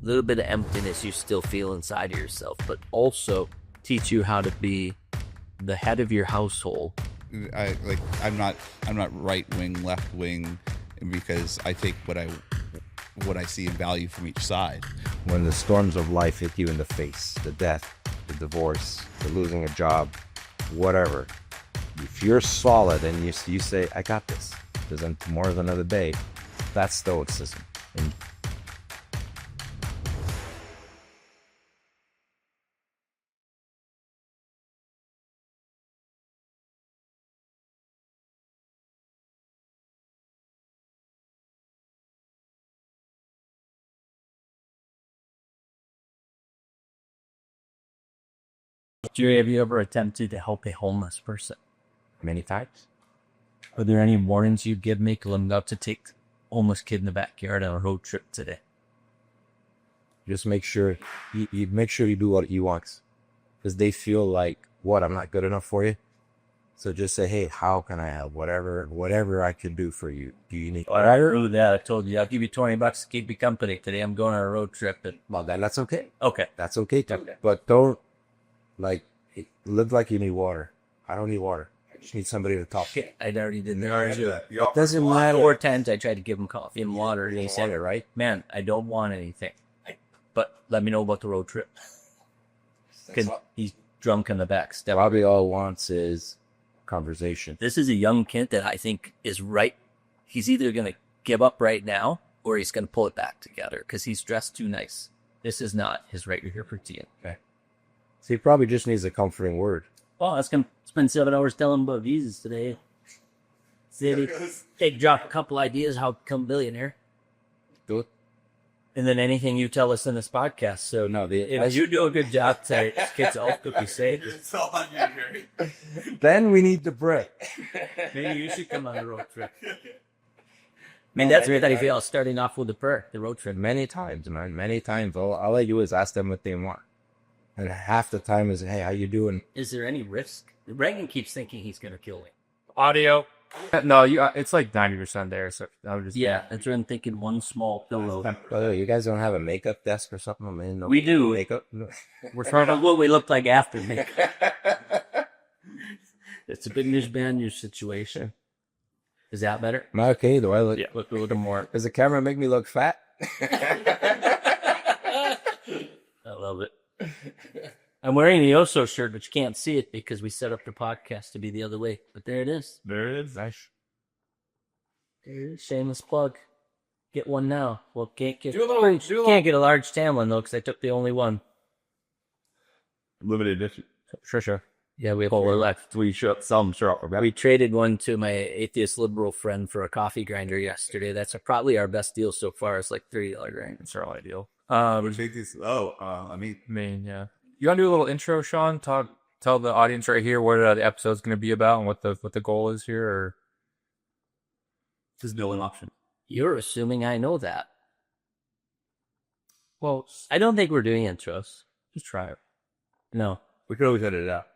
little bit of emptiness you still feel inside of yourself, but also teach you how to be the head of your household. I'm not right wing, left wing, because I take what I see in value from each side. When the storms of life hit you in the face, the death, the divorce, the losing a job, whatever, if you're solid and you say, I got this, because tomorrow's another day, that's stoicism. And Gerry, have you ever attempted to help a homeless person? many times. Are there any warnings you'd give me? Because I'm about to take a homeless kid in the backyard on a road trip today. Just make sure you make sure you do what he wants, because they feel like, what, I'm not good enough for you. So just say, hey, how can I help? Whatever I can do for you. Do you need? I heard that. I told you I'll give you $20 to keep you company today. I'm going on a road trip. Well, then that's okay. Okay, That's okay too. Okay. But don't live like you need water. I don't need water. I just need somebody to talk to. I already did that. It doesn't matter. 4 times I tried to give him coffee and water, and he said it right. Man, I don't want anything, but let me know about the road trip. Because he's drunk in the back. Probably all he wants is conversation. This is a young kid that I think is right. He's either going to give up right now or he's going to pull it back together because he's dressed too nice. This is not his regular routine. Okay. So he probably just needs a comforting word. Well, I was going to spend 7 hours telling him about visas today. See, they drop a couple ideas how to become a billionaire. Do it. And then anything you tell us in this podcast. So No, if you do a good job today, this kid's all cookie safe. It's all on you, Gerry. Then we need the break. Maybe you should come on the road trip. I mean, that's weird that he feels starting off with the road trip. Many times, man. Many times. All I do is ask them what they want. And half the time is, hey, how you doing? Is there any risk? Reagan keeps thinking he's going to kill me. Audio. No, it's like 90% there. So I would just That's what I'm thinking. One small pillow. By the way, you guys don't have a makeup desk or something? I mean, no We do. makeup. No. we're trying to. What we look like after me. It's a big mismanaged situation. Is that better? Am I okay? Do I look? Yeah, look a little more. Does the camera make me look fat? I love it. I'm wearing the YOSO shirt, but you can't see it because we set up the podcast to be the other way. But there it is. There it is. Nice. There it is. Shameless plug. Get one now. Well, can't get Do a little- can't get a large tan one though because I took the only one. Limited edition. Sure. Yeah, we have all left. We should some sure. We traded one to my atheist liberal friend for a coffee grinder yesterday. That's probably our best deal so far. It's like $30 grinder. It's our ideal. Which make these? I mean, Yeah. You want to do a little intro, Sean? Tell the audience right here what the episode's going to be about and what the goal is here, or there's no option. You're assuming I know that. well, I don't think we're doing intros. just try it. No, We could always edit it out.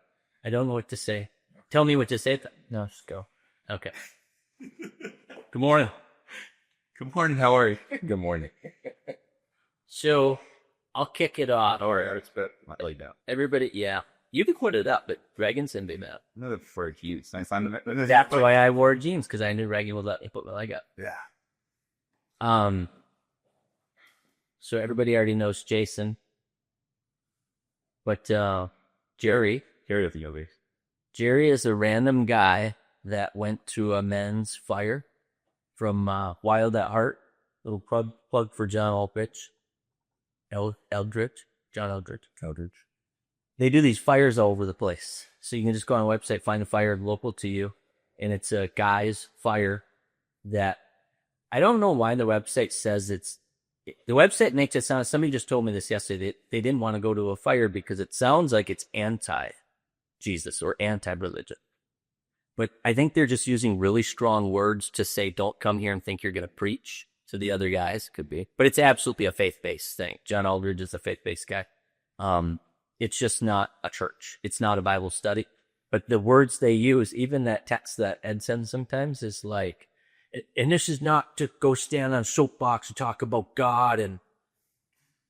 I don't know what to say. Tell me what to say. No, just go. Okay. Good morning. Good morning. How are you? Good morning. So I'll kick it off. All right, it's bit lay down. Everybody, yeah. You can put it up, but Reagan's going to be mad. Another for cute. Nice. That's why I wore jeans, because I knew Reagan would let me put my leg up. Yeah. So everybody already knows Jason. But Gerry Gerry doesn't know these. Gerry is a random guy that went to a men's fire from Wild at Heart. Little plug for John Aldrich. John Eldridge. They do these fires all over the place. So you can just go on a website, find a fire local to you. And it's a guy's fire that I don't know why the website says it's. The website makes it sound. Somebody just told me this yesterday. They didn't want to go to a fire because it sounds like it's anti-Jesus or anti-religion. But I think they're just using really strong words to say, don't come here and think you're going to preach to the other guys. Could be. But it's absolutely a faith-based thing. John Aldridge is a faith-based guy. It's just not a church. It's not a Bible study. But the words they use, even that text that Ed sends sometimes, is like, and this is not to go stand on a soapbox and talk about God. And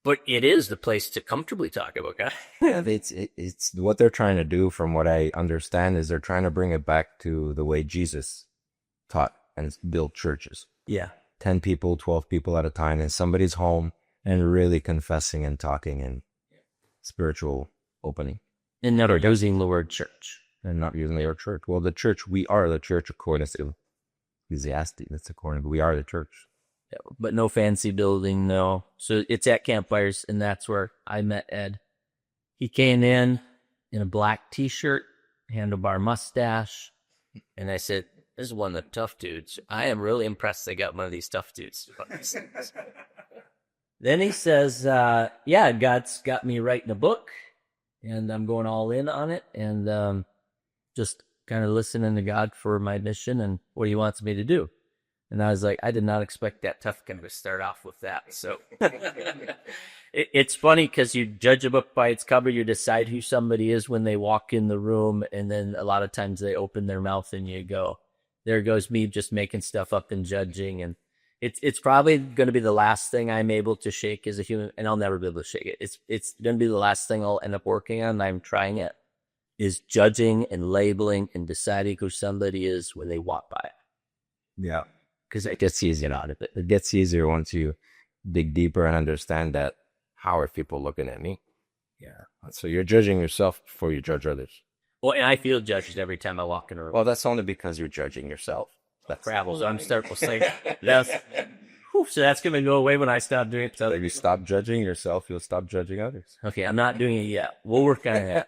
But it is the place to comfortably talk about God. Yeah, it's what they're trying to do, from what I understand, is they're trying to bring it back to the way Jesus taught and built churches. Yeah. 10 people, 12 people at a time in somebody's home, and really confessing and talking and spiritual opening. And not using the word church. And not using the word church. Well, the church, we are the church according to Ecclesiastes. That's according, but we are the church. Yeah, but no fancy building, no. So it's at Campfires, and that's where I met Ed. He came in a black T-shirt, handlebar mustache, and I said, "This is one of the tough dudes. I am really impressed they got one of these tough dudes." Then he says, "Yeah, God's got me writing a book, and I'm going all in on it, and just kind of listening to God for my mission and what He wants me to do." And I was like, I did not expect that tough guy to start off with that. So it's funny because you judge a book by its cover. You decide who somebody is when they walk in the room. And then a lot of times they open their mouth and you go, there goes me just making stuff up and judging. And it's probably going to be the last thing I'm able to shake as a human. And I'll never be able to shake it. It's going to be the last thing I'll end up working on. I'm trying it, is judging and labeling and deciding who somebody is when they walk by. Yeah. Because it gets easier out of it. It gets easier once you dig deeper and understand that, how are people looking at me? Yeah. So you're judging yourself before you judge others. Well, and I feel judged every time I walk in a room. Well, that's only because you're judging yourself. That's travel. So I'm starting to say, so that's going to go away when I stop doing it. So if you stop judging yourself, you'll stop judging others. Okay, I'm not doing it yet. We'll work on it.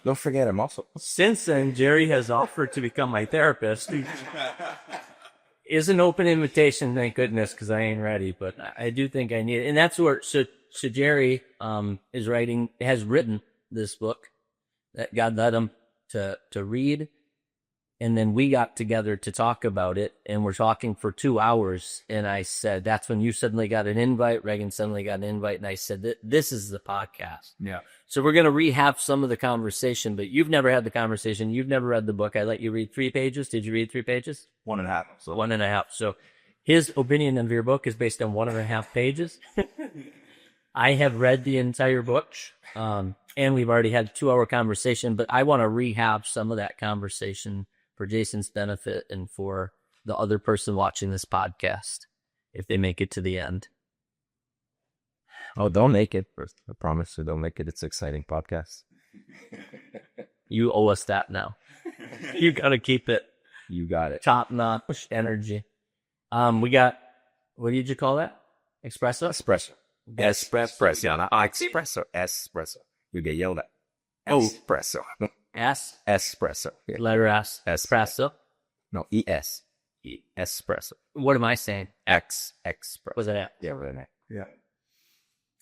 Don't forget, I'm also. Since then, Gerry has offered to become my therapist. Is an open invitation, thank goodness, because I ain't ready. But I do think I need it, and that's where. So Gerry has written this book that God led him to read, and then we got together to talk about it, and we're talking for 2 hours. And I said, that's when you suddenly got an invite. Reagan suddenly got an invite, and I said, this is the podcast. Yeah. So we're going to rehab some of the conversation, but you've never had the conversation. You've never read the book. I let you read 3 pages. Did you read 3 pages? 1.5. So 1.5. So his opinion of your book is based on 1.5 pages. I have read the entire book, and we've already had a 2-hour conversation, but I want to rehab some of that conversation for Jason's benefit and for the other person watching this podcast, if they make it to the end. Oh, they'll make it. I promise you, they'll make it. It's an exciting podcast. You owe us that now. You got to keep it. You got it. Top notch energy. We got, what did you call that? Espresso? Espresso. Espresso. Not espresso. Espresso. You get yelled at. Espresso. S? Espresso. Yeah. Letter S. Espresso? No, ES. Espresso. What am I saying? Espresso. Was it X? Yeah, with an A. Yeah.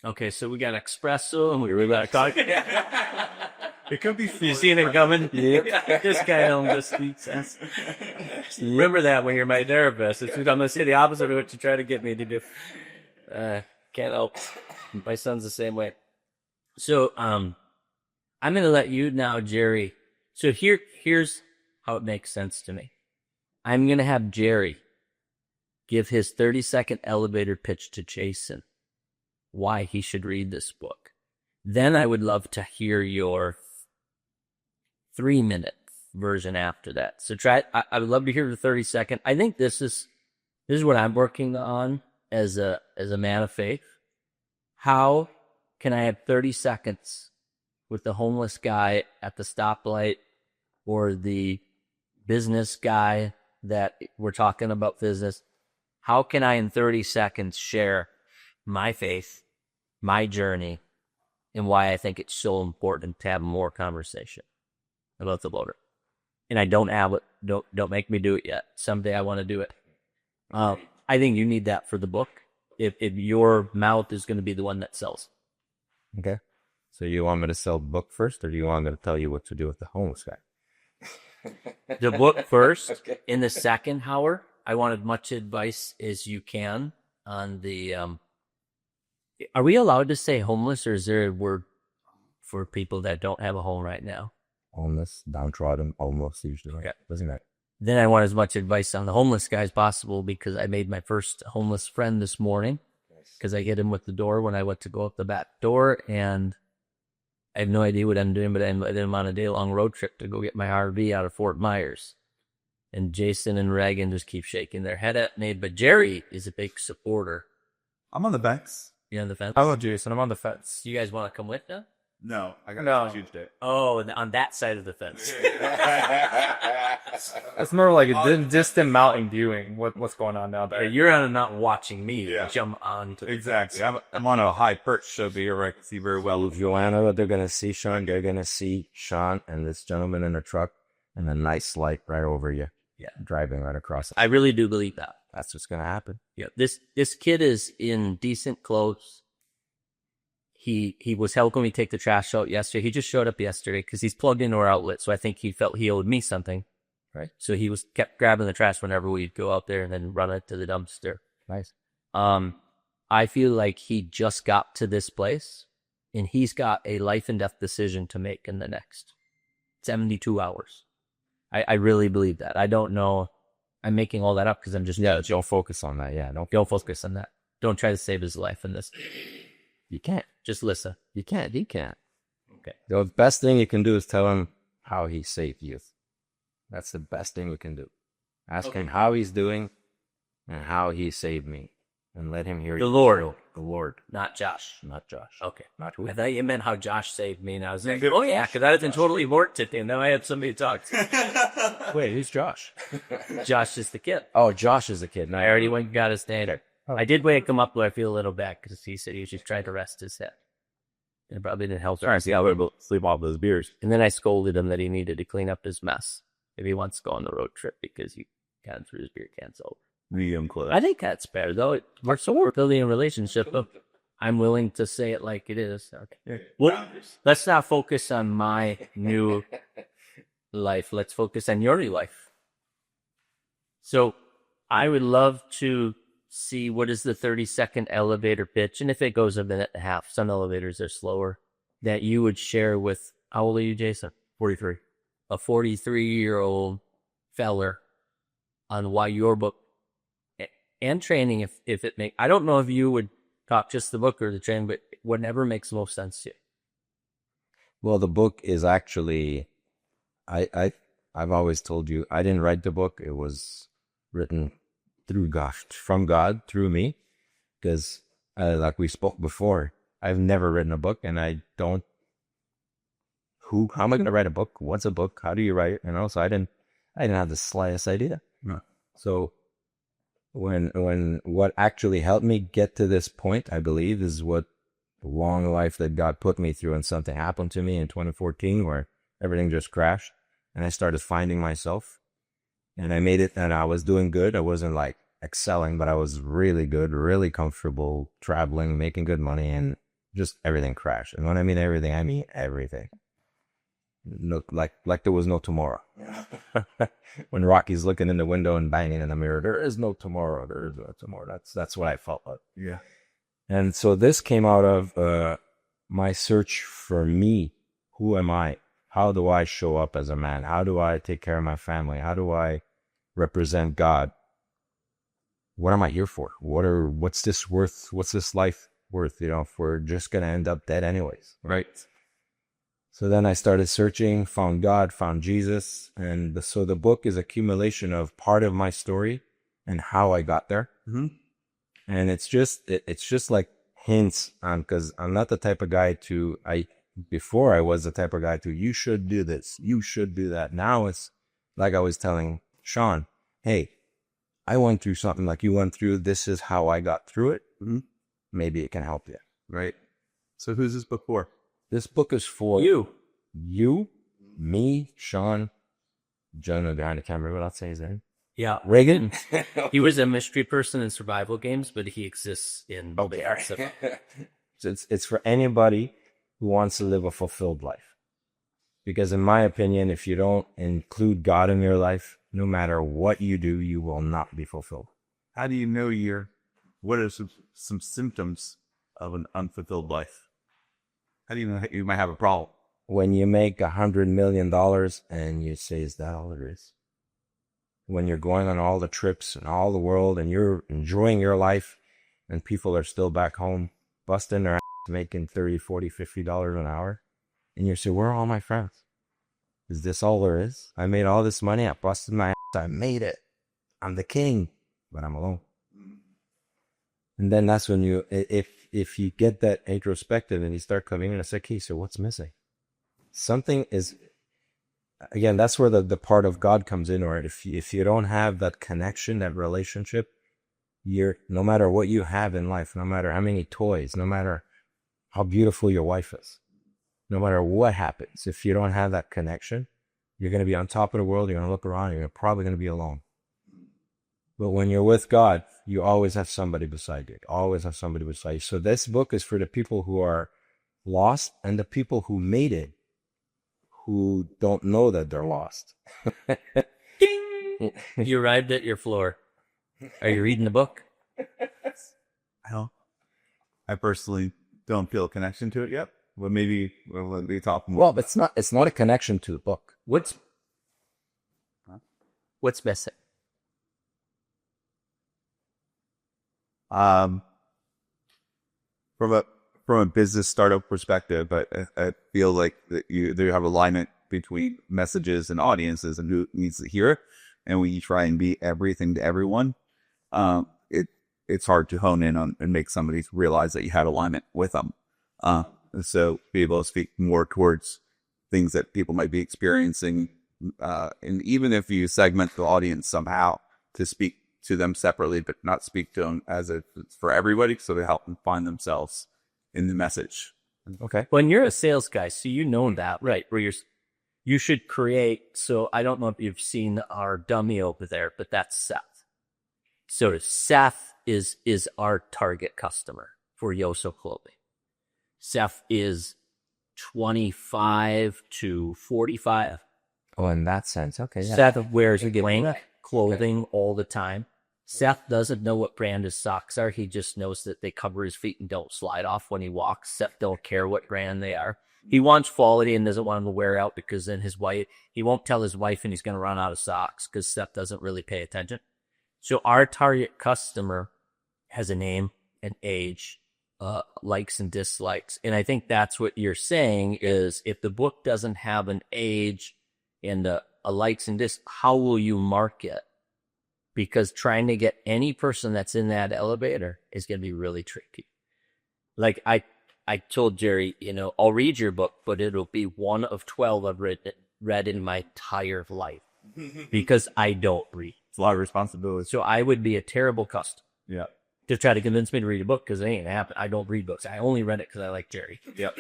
Okay, so we got espresso and we really got coffee. It could be. You seen it coming? Yeah. This guy don't just speak sense. Remember that when you're my therapist. I'm going to say the opposite of what you try to get me to do. Can't help. My son's the same way. So, I'm going to let you now, Gerry. So here's how it makes sense to me. I'm going to have Gerry give his 30-second elevator pitch to Jason why he should read this book. Then I would love to hear your 3-minute version after that. So I would love to hear the 30-second. I think this is what I'm working on as a man of faith. How can I have 30 seconds with the homeless guy at the stoplight or the business guy that we're talking about business? How can I in 30 seconds share my faith, my journey, and why I think it's so important to have more conversation about the Lord? And I don't have it. Don't make me do it yet. Someday I want to do it. I think you need that for the book. If your mouth is going to be the one that sells. Okay. So you want me to sell the book first, or do you want me to tell you what to do with the homeless guy? The book first. Okay. In the second hour, I want as much advice as you can on the... Are we allowed to say homeless, or is there a word for people that don't have a home right now? Homeless, downtrodden, almost usually. Okay. Doesn't matter. Then I want as much advice on the homeless guy as possible, because I made my first homeless friend this morning. Nice. because I hit him with the door when I went to go up the back door, and I have no idea what I'm doing, but I invited him on a day-long road trip to go get my RV out of Fort Myers. And Jason and Reagan just keep shaking their head at me, but Gerry is a big supporter. I'm on the fence. You on the fence? How about Jason? I'm on the fence. You guys want to come with now? No, I got No. a huge day. Oh, and on that side of the fence. It's more like a distant mountain viewing what's going on down there. You're on not watching me Yeah. jump on to Exactly. I'm on a high perch, so be where I can see very well. Well, if you want to know what they're going to see, Sean, they're going to see Sean and this gentleman in a truck and a nice light right over you. Yeah. Driving right across. I really do believe that. That's what's going to happen. Yeah, this kid is in decent clothes. He was helping me take the trash out yesterday. He just showed up yesterday because he's plugged into our outlet, so I think he felt he owed me something. Right. So he kept grabbing the trash whenever we'd go out there and then run it to the dumpster. Nice. I feel like he just got to this place and he's got a life and death decision to make in the next 72 hours. I really believe that. I don't know. I'm making all that up because I'm just Don't focus on that. Yeah. don't focus on that. Don't try to save his life in this. You can't. Just listen. You can't. He can't. Okay. The best thing you can do is tell him how he saved you. That's the best thing we can do. Ask him how he's doing and how he saved me. And let him hear The you. Lord. The Lord. Not Josh. Not Josh. Okay. Not who. I thought you meant how Josh saved me, and I was like, oh yeah, because I'd have been totally warranted, and now I had somebody to talk to. Wait, who's Josh? Josh is the kid. Oh, Josh is the kid. I already went and got his standard. Oh. I did wake him up, though I feel a little bad, because he said he was just trying to rest his head. It probably didn't help. Sorry, see how we'll sleep off those beers. And then I scolded him that he needed to clean up his mess if he wants to go on the road trip, because he kind of threw his beer cans over. Medium close. I think that's fair, though. We're building a relationship. But I'm willing to say it like it is. Okay. Well, let's not focus on my new life. Let's focus on your new life. So I would love to see what is the 30-second elevator pitch. And if it goes a minute and a half, some elevators are slower, that you would share with, how old are you, Jason? 43. A 43-year-old feller on why your book and training, if it make, I don't know if you would talk just the book or the training, but whatever makes the most sense to you. Well, the book is actually, I've always told you, I didn't write the book. It was written through God, from God, through me. Because, like we spoke before, I've never written a book, and I don't, how am I going to write a book? What's a book? How do you write it? And also, I didn't have the slightest idea. No. So, when what actually helped me get to this point, I believe, is what the long life that God put me through, and something happened to me in 2014 where everything just crashed and I started finding myself, and I made it, and I was doing good. I wasn't like excelling, but I was really good, really comfortable, traveling, making good money, and just everything crashed. And when I mean everything, I mean everything. No, like there was no tomorrow. When Rocky's looking in the window and banging in the mirror, there is no tomorrow. There is no tomorrow. That's what I felt like. Yeah. And so this came out of my search for me. Who am I? How do I show up as a man? How do I take care of my family? How do I represent God? What am I here for? What's this worth? What's this life worth? If we're just gonna end up dead anyways, right? So then I started searching, found God, found Jesus. And so the book is accumulation of part of my story and how I got there. Mm-hmm. And it's just like hints on, because I'm not the type of guy before I was the type of guy you should do this, you should do that. Now it's like I was telling Sean, hey, I went through something like you went through. This is how I got through it. Mm-hmm. Maybe it can help you. Right. So who's this book for? This book is for You. Me, Sean, Jonah behind the camera. What I'll say is that Yeah. Reagan. He was a mystery person in survival games, but he exists in It's for anybody who wants to live a fulfilled life. Because in my opinion, if you don't include God in your life, no matter what you do, you will not be fulfilled. How do you know what are some symptoms of an unfulfilled life? How do you know you might have a problem? When you make $100 million and you say, is that all there is? When you're going on all the trips and all the world and you're enjoying your life and people are still back home busting their ass, making $30, $40, $50 an hour. And you say, where are all my friends? Is this all there is? I made all this money. I busted my ass. I made it. I'm the king, but I'm alone. And then that's when you, if you get that introspective and you start coming in and say, okay, so what's missing? Something is, again, that's where the part of God comes in. Or if you don't have that connection, that relationship, no matter what you have in life, no matter how many toys, no matter how beautiful your wife is, no matter what happens, if you don't have that connection, you're going to be on top of the world. You're going to look around. You're probably going to be alone. But when you're with God, you always have somebody beside you. Always have somebody beside you. So this book is for the people who are lost and the people who made it, who don't know that they're lost. Ding! You arrived at your floor. Are you reading the book? I personally don't feel a connection to it yet. But maybe we'll be talking more. Well, but it's not a connection to the book. What's missing? From a business startup perspective, I feel like that you have alignment between messages and audiences and who needs to hear it. And when you try and be everything to everyone, it's hard to hone in on and make somebody realize that you had alignment with them. So be able to speak more towards things that people might be experiencing. And even if you segment the audience somehow to speak to them separately, but not speak to them as if it's for everybody, so they help them find themselves in the message. Okay. When you're a sales guy, so you know that, right? Where you should create. So I don't know if you've seen our dummy over there, but that's Seth. So Seth is our target customer for YOSO clothing. Seth is 25 to 45. Oh, in that sense. Okay. Yeah. Seth wears blank clothing all the time. Seth doesn't know what brand his socks are. He just knows that they cover his feet and don't slide off when he walks. Seth don't care what brand they are. He wants quality and doesn't want them to wear out because then he won't tell his wife and he's going to run out of socks because Seth doesn't really pay attention. So our target customer has a name, an age, likes and dislikes. And I think that's what you're saying is if the book doesn't have an age and a likes and dislikes, how will you market? Because trying to get any person that's in that elevator is going to be really tricky. Like I told Gerry, I'll read your book, but it'll be one of 12 I've read in my entire life because I don't read. It's a lot of responsibility. So I would be a terrible customer. Yeah. To try to convince me to read a book because it ain't happen. I don't read books. I only read it because I like Gerry. Yep.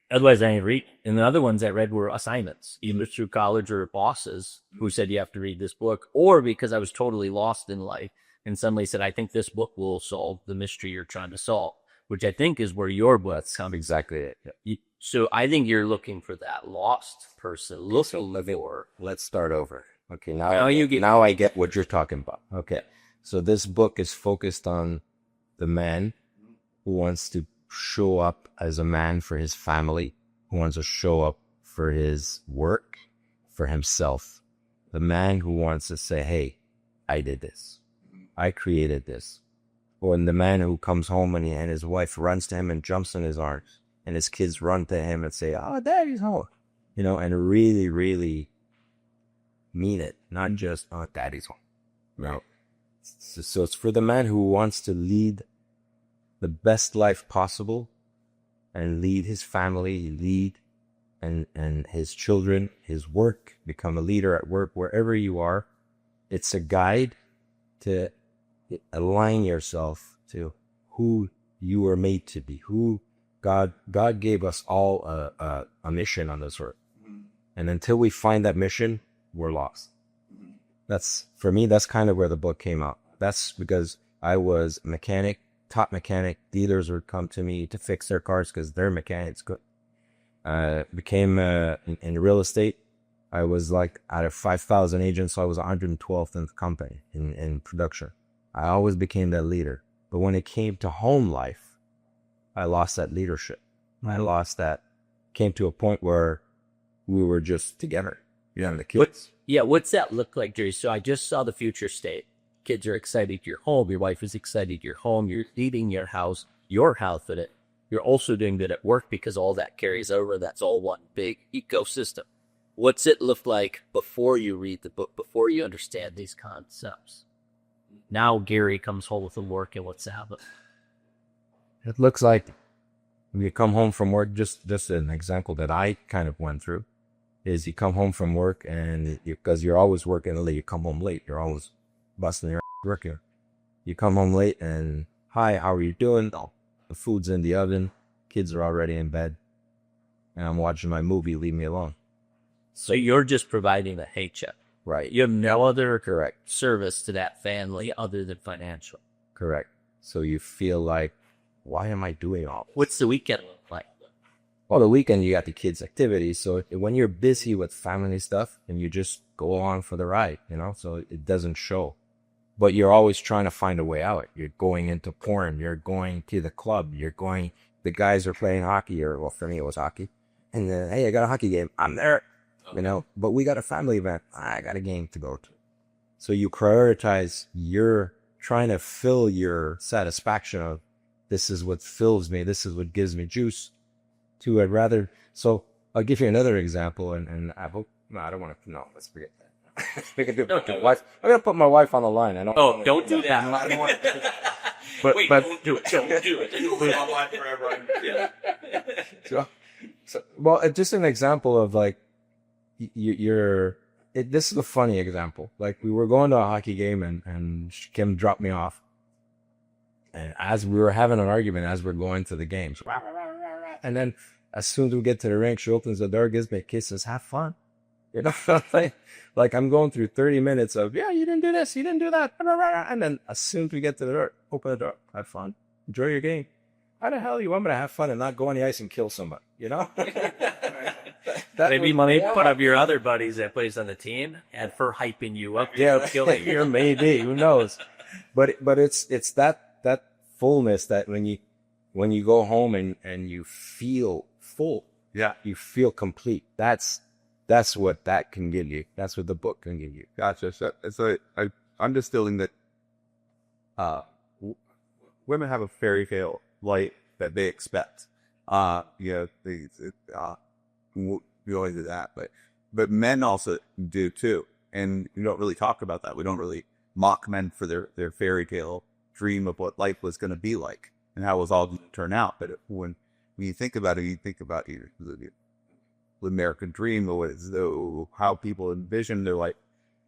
Otherwise, I ain't read. And the other ones I read were assignments, either through college or bosses who said you have to read this book, or because I was totally lost in life and somebody said, I think this book will solve the mystery you're trying to solve, which I think is where your book comes. Exactly it. Yeah. So I think you're looking for that lost person. Let's start over. Okay. Now I get what you're talking about. Okay. So this book is focused on the man who wants to show up as a man for his family, who wants to show up for his work, for himself. The man who wants to say, hey, I did this. I created this. Or the man who comes home and his wife runs to him and jumps in his arms, and his kids run to him and say, oh, daddy's home. And really, really mean it. Not just, oh, daddy's home. No. So it's for the man who wants to lead the best life possible and lead his family, and his children, his work, become a leader at work, wherever you are. It's a guide to align yourself to who you were made to be, who God gave us all a mission on this earth. And until we find that mission, we're lost. For me, that's kind of where the book came out. That's because I was a mechanic, top mechanic. Dealers would come to me to fix their cars because their mechanics good. Became in real estate. I was like out of 5,000 agents, so I was 112th in the company in production. I always became that leader. But when it came to home life, I lost that leadership. I lost that. Came to a point where we were just together. The kids. What's that look like, Gerry? So I just saw the future state. Kids are excited you're home. Your wife is excited you're home. You're leaving your house with it. You're also doing good at work because all that carries over. That's all one big ecosystem. What's it look like before you read the book, before you understand these concepts? Now Gerry comes home with the work, and what's happening? It looks like when you come home from work, just an example that I kind of went through, is you come home from work and because you're always working late, you come home late. You're always busting your ass working. You come home late and, hi, how are you doing? Oh, the food's in the oven. Kids are already in bed. And I'm watching my movie. Leave me alone. So you're just providing a paycheck. Right. You have no other Correct. service to that family other than financial. Correct. So you feel like, why am I doing all this? What's the weekend look like? Well, the weekend, you got the kids' activities. So when you're busy with family stuff and you just go along for the ride, so it doesn't show. But you're always trying to find a way out. You're going into porn. You're going to the club. The guys are playing hockey, or, well, for me, it was hockey. And then, hey, I got a hockey game. I'm there, but we got a family event. I got a game to go to. So you prioritize, you're trying to fill your satisfaction of, this is what fills me. This is what gives me juice. I'd rather. So I'll give you another example, and I hope. No, I don't want to. No, let's forget that. We can do it. Wife. I'm gonna put my wife on the line. I don't. Oh, don't do that. I don't want to. Wait, don't do it. Don't do it. Online forever. Yeah. Well, just an example of like, this is a funny example. Like, we were going to a hockey game, and Kim dropped me off. And as we were having an argument, as we're going to the game, and then as soon as we get to the rink, she opens the door, gives me a kiss, says, have fun. Like I'm going through 30 minutes of, yeah, you didn't do this, you didn't do that. And then as soon as we get to the door, open the door, have fun, enjoy your game. How the hell you want me to have fun and not go on the ice and kill somebody, Maybe money put up your other buddies that plays on the team and for hyping you up. Yeah, here maybe, who knows? But it's that fullness that when you go home and you feel full, Yeah. you feel complete. That's what that can give you. That's what the book can give you. Gotcha. So I'm distilling that women have a fairy tale life that they expect. We always do that, but men also do too. And we don't really talk about that. We don't really mock men for their fairy tale dream of what life was going to be like and how it was all going to turn out. But when you think about it, you think about the American dream, or how people envision their life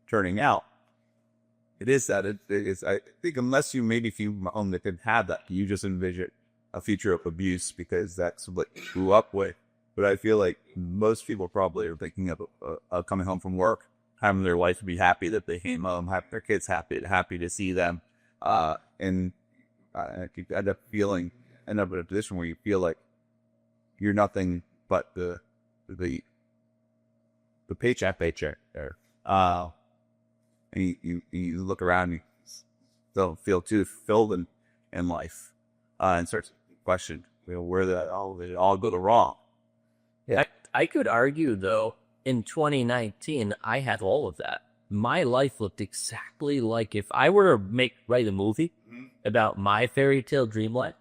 turning out. It is that. It is. I think unless you maybe if you own that didn't have that, you just envision a future of abuse because that's what you grew up with. But I feel like most people probably are thinking of coming home from work, having their wife be happy that they came home, having their kids happy to see them, and you end up in a position where you feel like you're nothing but the paycheck there. And you look around, and you don't feel too fulfilled in life, and start to question, where did it all go wrong? Yeah. I could argue, though, in 2019, I had all of that. My life looked exactly like if I were to write a movie about my fairy tale dream life.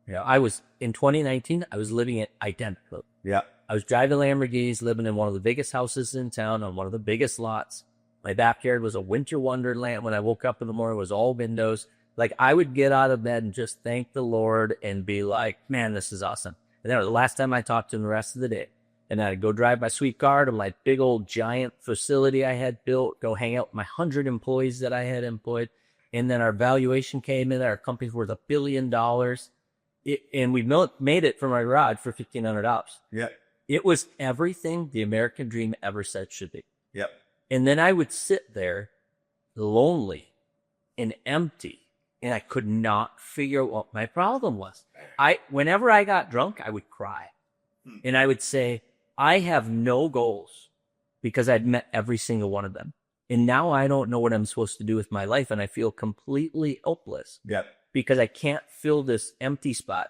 In 2019, I was living it identically. Yeah. I was driving Lamborghinis, living in one of the biggest houses in town on one of the biggest lots. My backyard was a winter wonderland. When I woke up in the morning, it was all windows. Like, I would get out of bed and just thank the Lord and be like, man, this is awesome. And that was the last time I talked to him the rest of the day. And I'd go drive my sweet car to my big old giant facility I had built, go hang out with my 100 employees that I had employed. And then our valuation came in. Our company's worth $1 billion. And we made it from our garage for $1,500. Yeah. It was everything the American dream ever said should be. Yep. And then I would sit there lonely and empty. And I could not figure out what my problem was. Whenever I got drunk, I would cry. And I would say, I have no goals because I'd met every single one of them. And now I don't know what I'm supposed to do with my life. And I feel completely hopeless. Yep. Because I can't fill this empty spot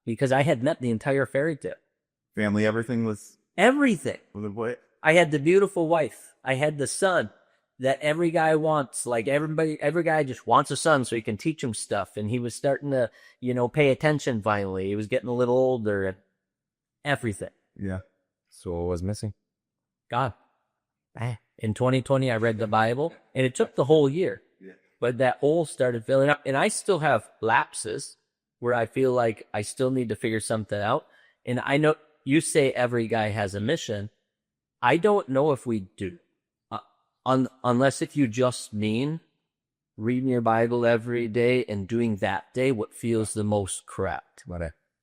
because I had met the entire fairy tale. Family, everything was Everything. what? I had the beautiful wife. I had the son. that every guy wants. Like every guy just wants a son so he can teach him stuff. And he was starting to, pay attention finally. He was getting a little older and everything. Yeah. So what was missing? God. In 2020, I read the Bible, and it took the whole year. But that hole started filling up. And I still have lapses where I feel like I still need to figure something out. And I know you say every guy has a mission. I don't know if we do. Unless if you just mean reading your Bible every day and doing that day what feels the most correct.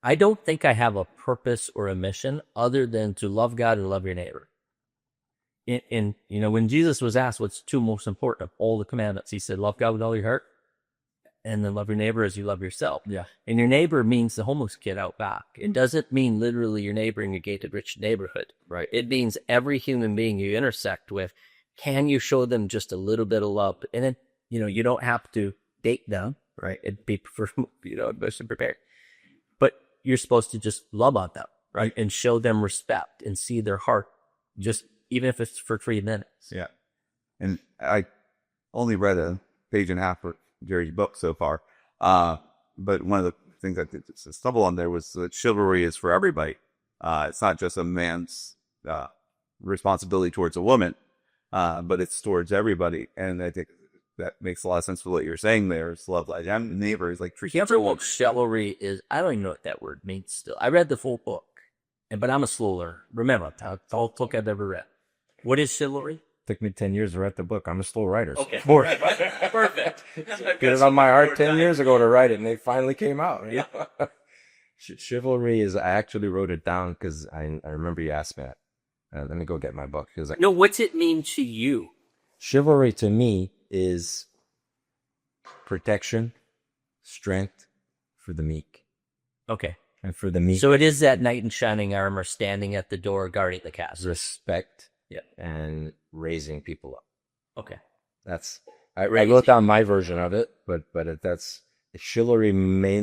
I don't think I have a purpose or a mission other than to love God and love your neighbor. And when Jesus was asked what's two most important of all the commandments, he said, love God with all your heart and then love your neighbor as you love yourself. Yeah. And your neighbor means the homeless kid out back. It doesn't mean literally your neighbor in your gated rich neighborhood. Right. It means every human being you intersect with. Can you show them just a little bit of love? And then, you don't have to date them, right? It'd be best prepared. But you're supposed to just love on them, right? And show them respect and see their heart, just even if it's for 3 minutes. Yeah. And I only read a page and a half of Gerry's book so far. But one of the things I did stumble on there was that chivalry is for everybody. It's not just a man's responsibility towards a woman, but it's towards everybody. And I think that makes a lot of sense for what you're saying there. It's love like I'm neighbors, like treat What chivalry is, I don't even know what that word means still. I read the full book, but I'm a slow learner. Remember, it's the whole book I've ever read. What is chivalry? Took me 10 years to write the book. I'm a slow writer. Okay. Perfect. Get it on my heart 10 years ago to write it, and they finally came out. Yeah. Chivalry is, I actually wrote it down because I remember you asked me that. Let me go get my book. No, what's it mean to you? Chivalry to me is protection, strength for the meek. Okay. And for the meek. So it is that knight in shining armor standing at the door guarding the castle. Respect. Yeah. And raising people up. Okay. I wrote down my version of it, but that's chivalry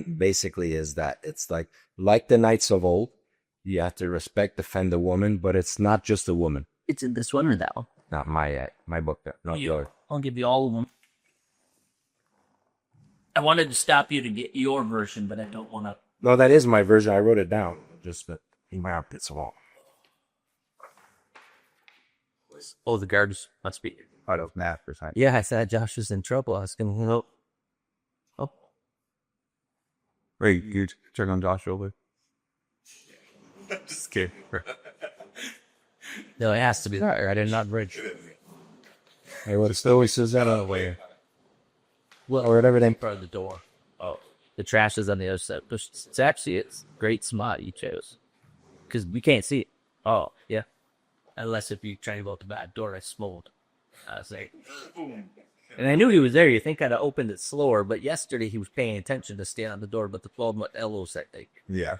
basically is that it's like the knights of old, you have to respect, defend the woman, but it's not just a woman. It's in this one or that one? Not my book, not yours. I'll give you all of them. I wanted to stop you to get your version, but I don't want to. No, that is my version. I wrote it down. Just that in my armpits of all. Oh, the guards must be. out of math or something. Yeah, I said Josh was in trouble. I was going to go. Oh. Wait, you check on Josh over? Just kidding. No, it has to be there. I did not bridge. Hey, what stoicism out of the way. Well, or whatever they part of the door. Oh, the trash is on the other side. It's actually a great spot you chose because we can't see it. Oh, yeah. Unless if you try to go out the back door, I smold. I was like, and I knew he was there. You think I'd have opened it slower, but yesterday he was paying attention to stay on the door, but the 12-month Elos, I think. Yeah.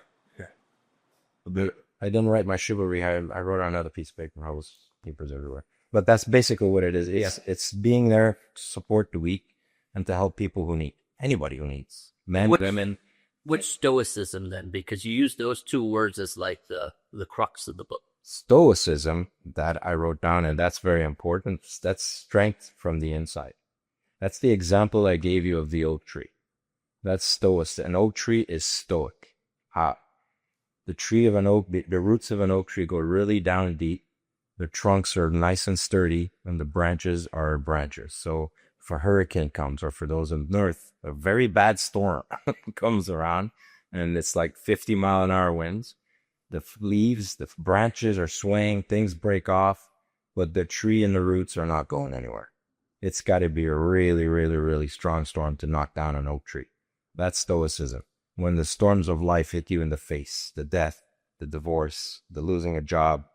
I didn't write my chivalry. I wrote on another piece of paper. I was papers everywhere. But that's basically what it is. It's being there to support the weak and to help people who need. Anybody who needs. Men, women. Which stoicism then? Because you use those two words as like the crux of the book. Stoicism, that I wrote down, and that's very important. That's strength from the inside. That's the example I gave you of the oak tree. That's stoicism. An oak tree is stoic. The tree of an oak, the roots of an oak tree go really down deep. The trunks are nice and sturdy, and the branches are branches. So if a hurricane comes, or for those in the north, a very bad storm comes around, and it's like 50-mile-an-hour winds, the leaves, the branches are swaying, things break off, but the tree and the roots are not going anywhere. It's got to be a really, really, really strong storm to knock down an oak tree. That's stoicism. When the storms of life hit you in the face, the death, the divorce, the losing a job,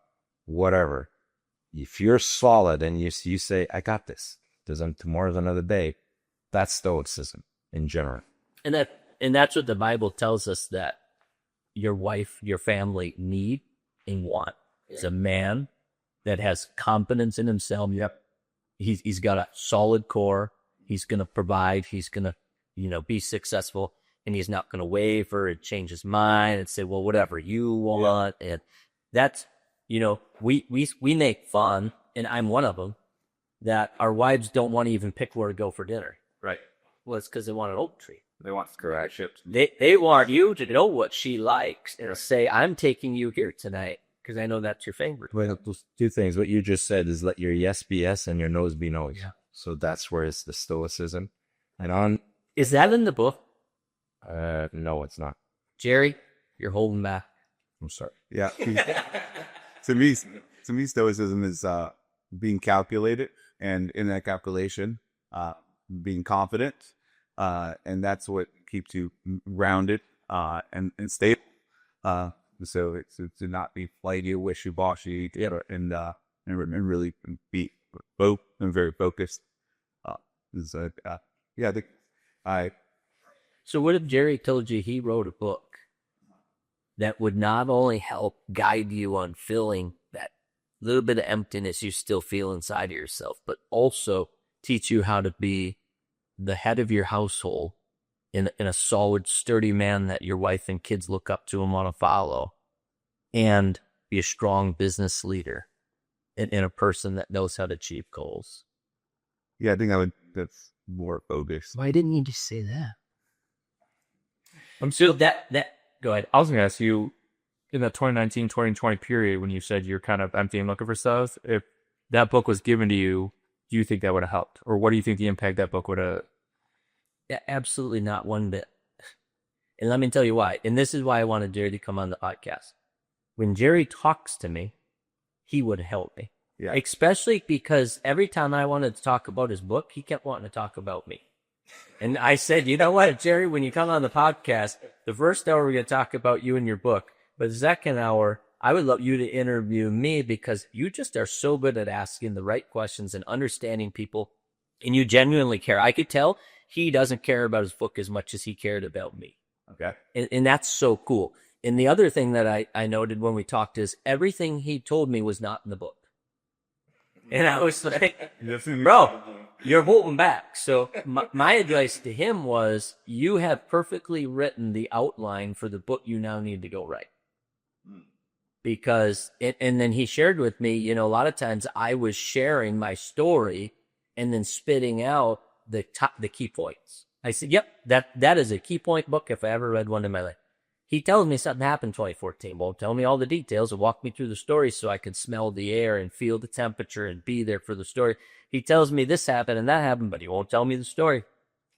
whatever, if you're solid and you say, I got this, tomorrow's another day, that's stoicism in general. And that's what the Bible tells us that your wife, your family need and want. Is a man that has confidence in himself. Yep. He's got a solid core. He's going to provide. He's going to, be successful. And he's not going to waver and change his mind and say, well, whatever you want. Yeah. And that's, we make fun, and I'm one of them, that our wives don't want to even pick where to go for dinner. Right. Well, it's because they want an oak tree. They want scholarships. They want you to know what she likes and say, I'm taking you here tonight because I know that's your favorite. Well, those two things. What you just said is let your yes be yes and your no's be no's. Yeah. So that's where it's the stoicism. And on, Is that in the book? no, it's not. Gerry, you're holding back. I'm sorry. Yeah. to me, stoicism is being calculated, and in that calculation, being confident, and that's what keeps you rounded and stable. So it's to not be flighty or wishy-washy, and really be very focused. Yeah, I So what if Gerry told you he wrote a book that would not only help guide you on filling that little bit of emptiness you still feel inside of yourself, but also teach you how to be the head of your household in a solid, sturdy man that your wife and kids look up to and want to follow, and be a strong business leader and a person that knows how to achieve goals? I think that's more focused. Why didn't you just say that? So that go ahead. I was going to ask you, in that 2019, 2020 period, when you said you're kind of empty and looking for stuff, if that book was given to you, do you think that would have helped? Or what do you think the impact that book would have? Yeah, absolutely not one bit. And let me tell you why. And this is why I wanted Gerry to come on the podcast. When Gerry talks to me, he would help me. Yeah. Especially because every time I wanted to talk about his book, he kept wanting to talk about me. And I said, you know what, Gerry, when you come on the podcast, the first hour we're going to talk about you and your book. But the second hour, I would love you to interview me because you just are so good at asking the right questions and understanding people. And you genuinely care. I could tell he doesn't care about his book as much as he cared about me. Okay. And that's so cool. And the other thing that I noted when we talked is everything he told me was not in the book. And I was like, bro, you're holding back. So my advice to him was, you have perfectly written the outline for the book you now need to go write. Because, and then he shared with me, a lot of times I was sharing my story and then spitting out the key points. I said, yep, that is a key point book if I ever read one in my life. He tells me something happened in 2014. Won't tell me all the details and walk me through the story so I could smell the air and feel the temperature and be there for the story. He tells me this happened and that happened, but he won't tell me the story.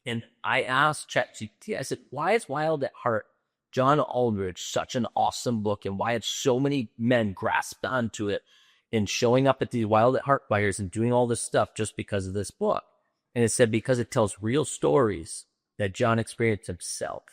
And I asked ChatGPT, I said, why is Wild at Heart, John Aldridge, such an awesome book, and why had so many men grasped onto it and showing up at these Wild at Heart fires and doing all this stuff just because of this book? And it said, because it tells real stories that John experienced himself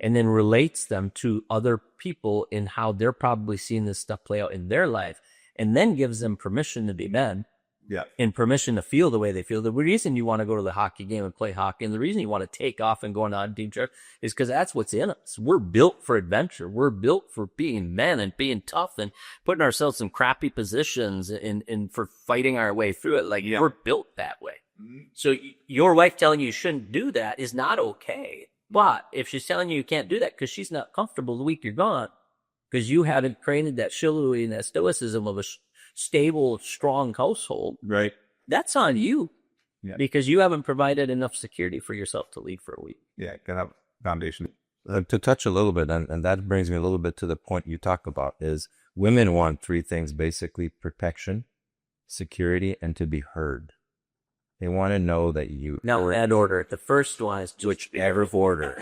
and then relates them to other people in how they're probably seeing this stuff play out in their life, and then gives them permission to be men. Yeah. And permission to feel the way they feel. The reason you want to go to the hockey game and play hockey, and the reason you want to take off and go on a team trip, is because that's what's in us. We're built for adventure. We're built for being men and being tough and putting ourselves in crappy positions and for fighting our way through it. Like, we're built that way. So your wife telling you shouldn't do that is not okay. But if she's telling you can't do that because she's not comfortable the week you're gone, because you haven't created that chivalry and that stoicism of a stable, strong household, Right. that's on you. Yeah. Because you haven't provided enough security for yourself to lead for a week. Yeah. Can have foundation. To touch a little bit, and that brings me a little bit to the point you talk about, is women want three things, basically: protection, security, and to be heard. They want to know that you... Now, that order. The first one is whichever order.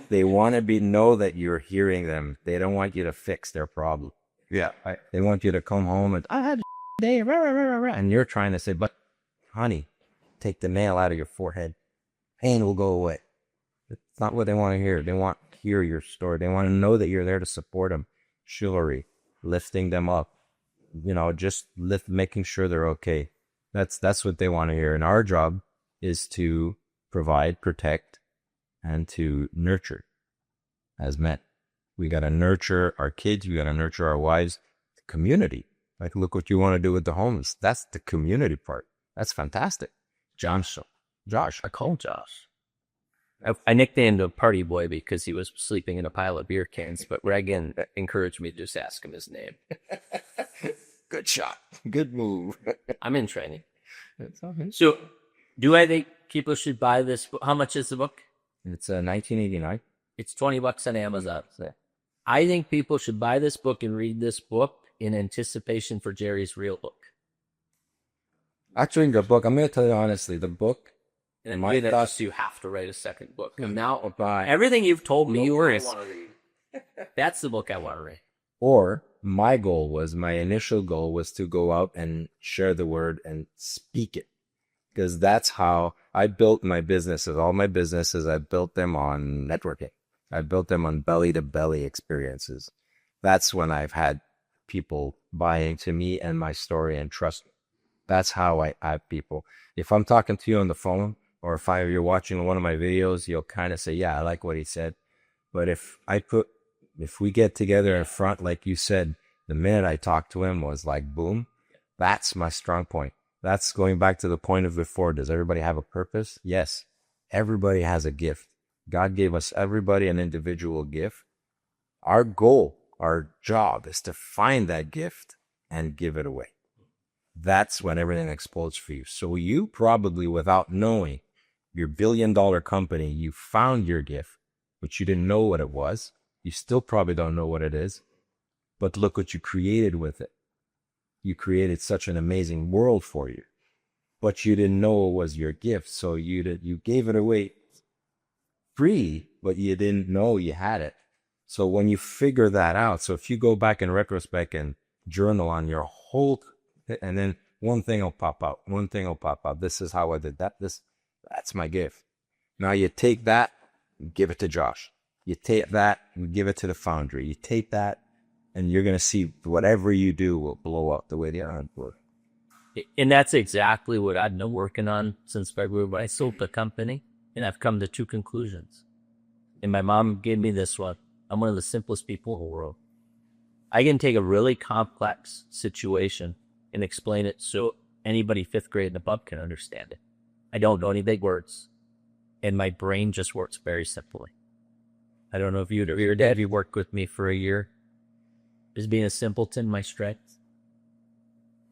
They want to know that you're hearing them. They don't want you to fix their problem. Yeah. They want you to come home and, I had a day, rah, rah, rah, rah, and you're trying to say, but honey, take the nail out of your forehead. Pain will go away. It's not what they want to hear. They want to hear your story. They want to know that you're there to support them. Chivalry, lifting them up, just making sure they're okay. That's what they want to hear. And our job is to provide, protect, and to nurture as men. We got to nurture our kids. We got to nurture our wives. The community. Like, look what you want to do with the homeless. That's the community part. That's fantastic. Josh. I called Josh. I nicknamed him Party Boy because he was sleeping in a pile of beer cans, but Reagan encouraged me to just ask him his name. Good shot. Good move. I'm in training. So, do I think people should buy this book? How much is the book? It's 1989. It's $20 on Amazon. I think people should buy this book and read this book in anticipation for Gerry's real book. Actually, the book, I'm going to tell you honestly, the book, And my thoughts, you have to write a second book. now about, Everything you've told me, I Yours. want to read. That's the book I want to read. or my initial goal was to go out and share the word and speak it. Because that's how I built my businesses. All my businesses, I built them on networking. I built them on belly-to-belly experiences. That's when I've had people buying to me and my story and trust me. That's how I have people. If I'm talking to you on the phone, or if you're watching one of my videos, you'll kind of say, yeah, I like what he said. But if we get together in front, like you said, the minute I talked to him was like, boom, that's my strong point. That's going back to the point of before. Does everybody have a purpose? Yes. Everybody has a gift. God gave us everybody an individual gift. Our goal, our job is to find that gift and give it away. That's when everything explodes for you. So you probably, without knowing your billion-dollar company, you found your gift, but you didn't know what it was. You still probably don't know what it is. But look what you created with it. You created such an amazing world for you, but you didn't know it was your gift. So you gave it away free, but you didn't know you had it. So when you figure that out, so if you go back in retrospect and journal on your whole, and then one thing will pop out. This is how I did that. That's my gift. Now you take that, give it to Josh. You take that and give it to the Foundry. You take that, and you're going to see whatever you do will blow up the way the other work. And that's exactly what I've been working on since February when I sold the company. And I've come to two conclusions. And my mom gave me this one. I'm one of the simplest people in the world. I can take a really complex situation and explain it so anybody 5th grade and above can understand it. I don't know any big words. And my brain just works very simply. I don't know if you or your dad, you worked with me for a year. Is being a simpleton my strength?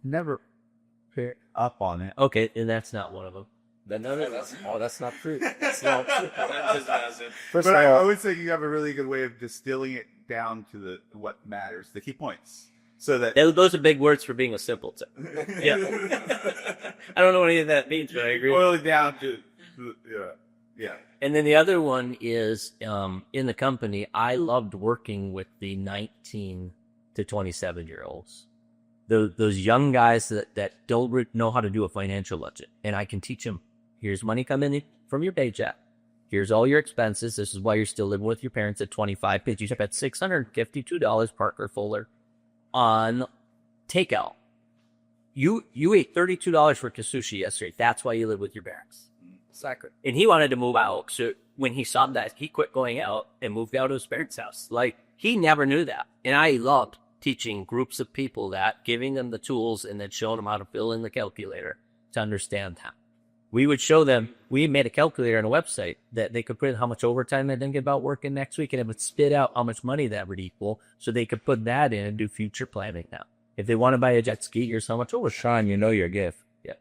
Never pick up on it. Okay, and that's not one of them. That's not true. But I would say you have a really good way of distilling it down to what matters, the key points. So that Those are big words for being a simpleton. Yeah. I don't know what any of that means, but I agree. boil it down to, yeah. And then the other one is in the company, I loved working with the 19 to 27-year-olds. Those young guys that don't know how to do a financial budget. And I can teach them, here's money coming in from your paycheck. Here's all your expenses. This is why you're still living with your parents at 25 because you spent $652, Parker Fuller, on takeout. You ate $32 for sushi yesterday. That's why you live with your parents. Exactly. And he wanted to move out. So when he saw that, he quit going out and moved out of his parents' house. Like, he never knew that. And I loved teaching groups of people that, giving them the tools and then showing them how to fill in the calculator to understand that. We would show them, we made a calculator on a website that they could put in how much overtime they didn't get about working next week, and it would spit out how much money that would equal, so they could put that in and do future planning now. If they want to buy a jet ski, here's how much overtime. Sean, you know your gift. Yeah.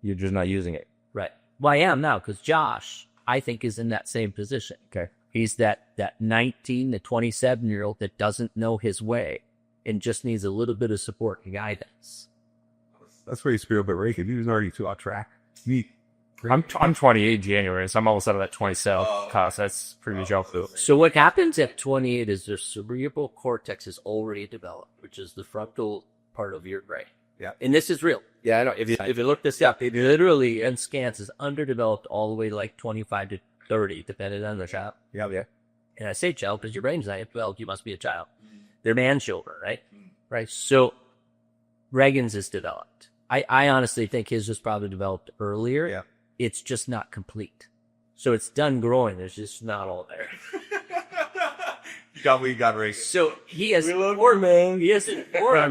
You're just not using it. Right. Well, I am now, because Josh, I think, is in that same position. Okay. He's that 19 to 27-year-old that doesn't know his way and just needs a little bit of support and guidance. That's where you spirit, but Ray, he was already too off track. I'm 28 in January, so I'm almost out of that 27 cost. That's pretty much out. So what happens at 28 is their cerebral cortex is already developed, which is the frontal part of your brain. Yeah. And this is real. Yeah, I know. If you look this up, it literally in scans is underdeveloped all the way to like 25 to 30, depending on the child. Yeah. And I say child because your brain's not developed. You must be a child. They're man children, right? Right. So Reagan's is developed. I honestly think his was probably developed earlier. Yeah. It's just not complete. So it's done growing. It's just not all there. You got what you got, Ray. So he has informed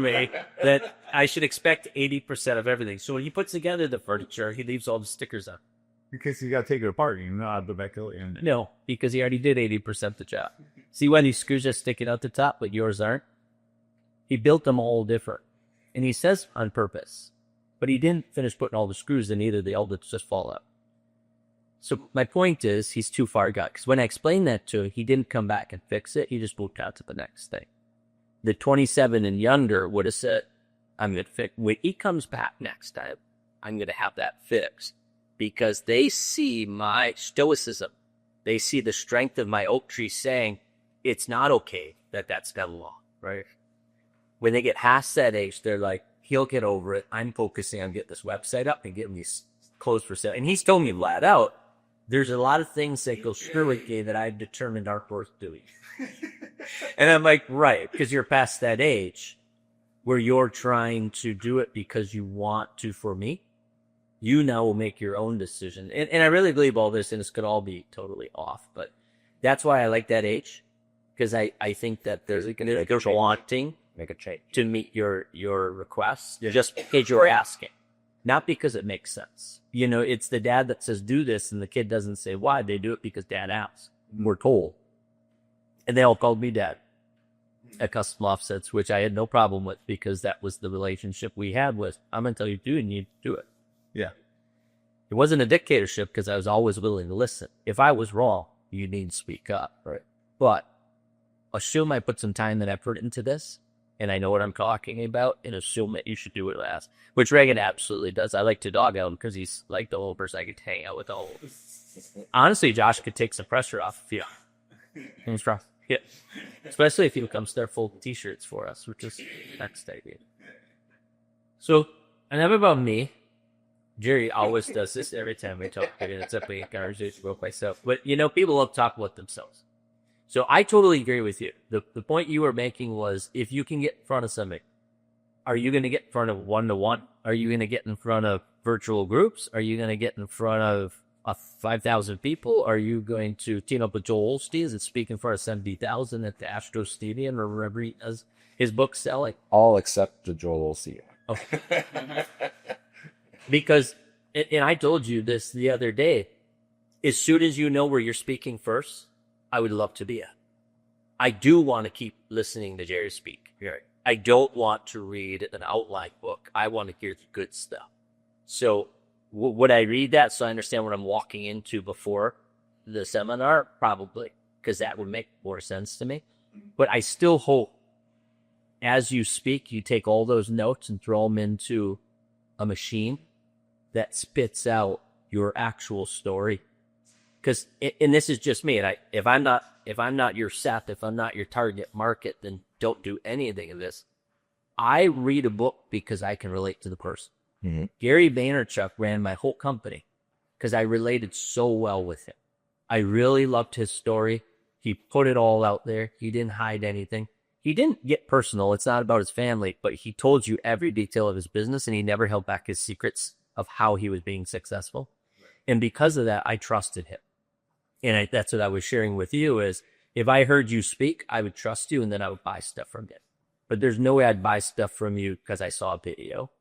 me that I should expect 80% of everything. So when he puts together the furniture, he leaves all the stickers on. Because you got to take it apart. You know, the back of it. No, because he already did 80% of the job. See when these screws are sticking out the top, but yours aren't? He built them all different. And he says on purpose, But he didn't finish putting all the screws in either. The outlets just fall out. So my point is, he's too far gone. Because when I explained that to him, he didn't come back and fix it. He just moved on to the next thing. The 27 and younger would have said, I'm going to fix. When he comes back next time, I'm going to have that fixed. Because they see my stoicism. They see the strength of my oak tree saying, it's not okay that that's the law, right? When they get past that age, they're like, he'll get over it. I'm focusing on getting this website up and getting these clothes for sale. And he's told me flat out, there's a lot of things that go through with you that I've determined aren't worth doing. And I'm like, right, because you're past that age where you're trying to do it because you want to for me. You now will make your own decision. And I really believe all this, and this could all be totally off. But that's why I like that age, because I think that there's wanting Make a change. to meet your requests just because you're asking, not because it makes sense. You know, it's the dad that says do this, and the kid doesn't say why. They do it because dad asks. We're told. And they all called me dad at Custom Offsets, which I had no problem with because that was the relationship we had with, I'm going to tell you to do it, and you do it. Yeah. It wasn't a dictatorship because I was always willing to listen. If I was wrong, you need to speak up. Right. But assume I put some time and effort into this, and I know what I'm talking about, and assume that you should do it last, which Reagan absolutely does. I like to dog out him because he's like the whole person I could hang out with all. Honestly, Josh could take some pressure off if you. He's rough. Yeah. Especially if he becomes their full t-shirts for us, which is next idea. So, enough about me. Gerry always does this every time we talk. It's up a conversation about myself. But, you know, people love to talk about themselves. So I totally agree with you. The point you were making was, if you can get in front of somebody, are you going to get in front of one-to-one? Are you going to get in front of virtual groups? Are you going to get in front of 5,000 people? Are you going to team up with Joel Osteen and speak in front of 70,000 at the Astro Stadium or wherever he does his book selling? All except the Joel Osteen. Okay. Because, and I told you this the other day, as soon as you know where you're speaking first, I would love to be at. I do want to keep listening to Gerry speak. Right. I don't want to read an outline book. I want to hear the good stuff. So would I read that so I understand what I'm walking into before the seminar? Probably, because that would make more sense to me. But I still hope as you speak, you take all those notes and throw them into a machine that spits out your actual story. Because, and this is just me, and if I'm not your Seth, if I'm not your target market, then don't do anything of this. I read a book because I can relate to the person. Mm-hmm. Gary Vaynerchuk ran my whole company because I related so well with him. I really loved his story. He put it all out there. He didn't hide anything. He didn't get personal. It's not about his family, but he told you every detail of his business, and he never held back his secrets of how he was being successful. And because of that, I trusted him. And that's what I was sharing with you is, if I heard you speak, I would trust you, and then I would buy stuff from you. But there's no way I'd buy stuff from you because I saw a video.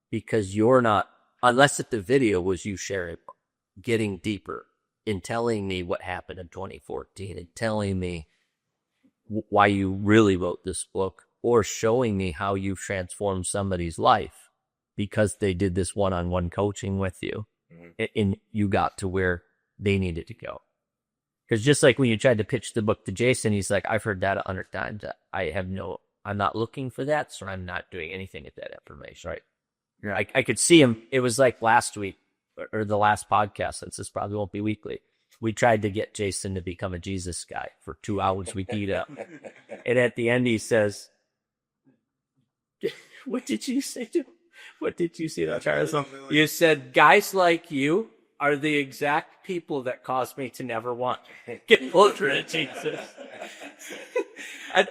Because you're not, unless if the video was you sharing, getting deeper in telling me what happened in 2014 and telling me why you really wrote this book, or showing me how you've transformed somebody's life because they did this one-on-one coaching with you, and you got to where they needed to go. Because just like when you tried to pitch the book to Jason, he's like, I've heard that 100 times. I'm not looking for that, so I'm not doing anything with that information. Right. Yeah. I could see him. It was like last week or the last podcast, since this probably won't be weekly. We tried to get Jason to become a Jesus guy for 2 hours. We beat up. And at the end, he says, what did you say to him? What did you say to Charles? You said, guys like you are the exact people that caused me to never want to get closer to Jesus.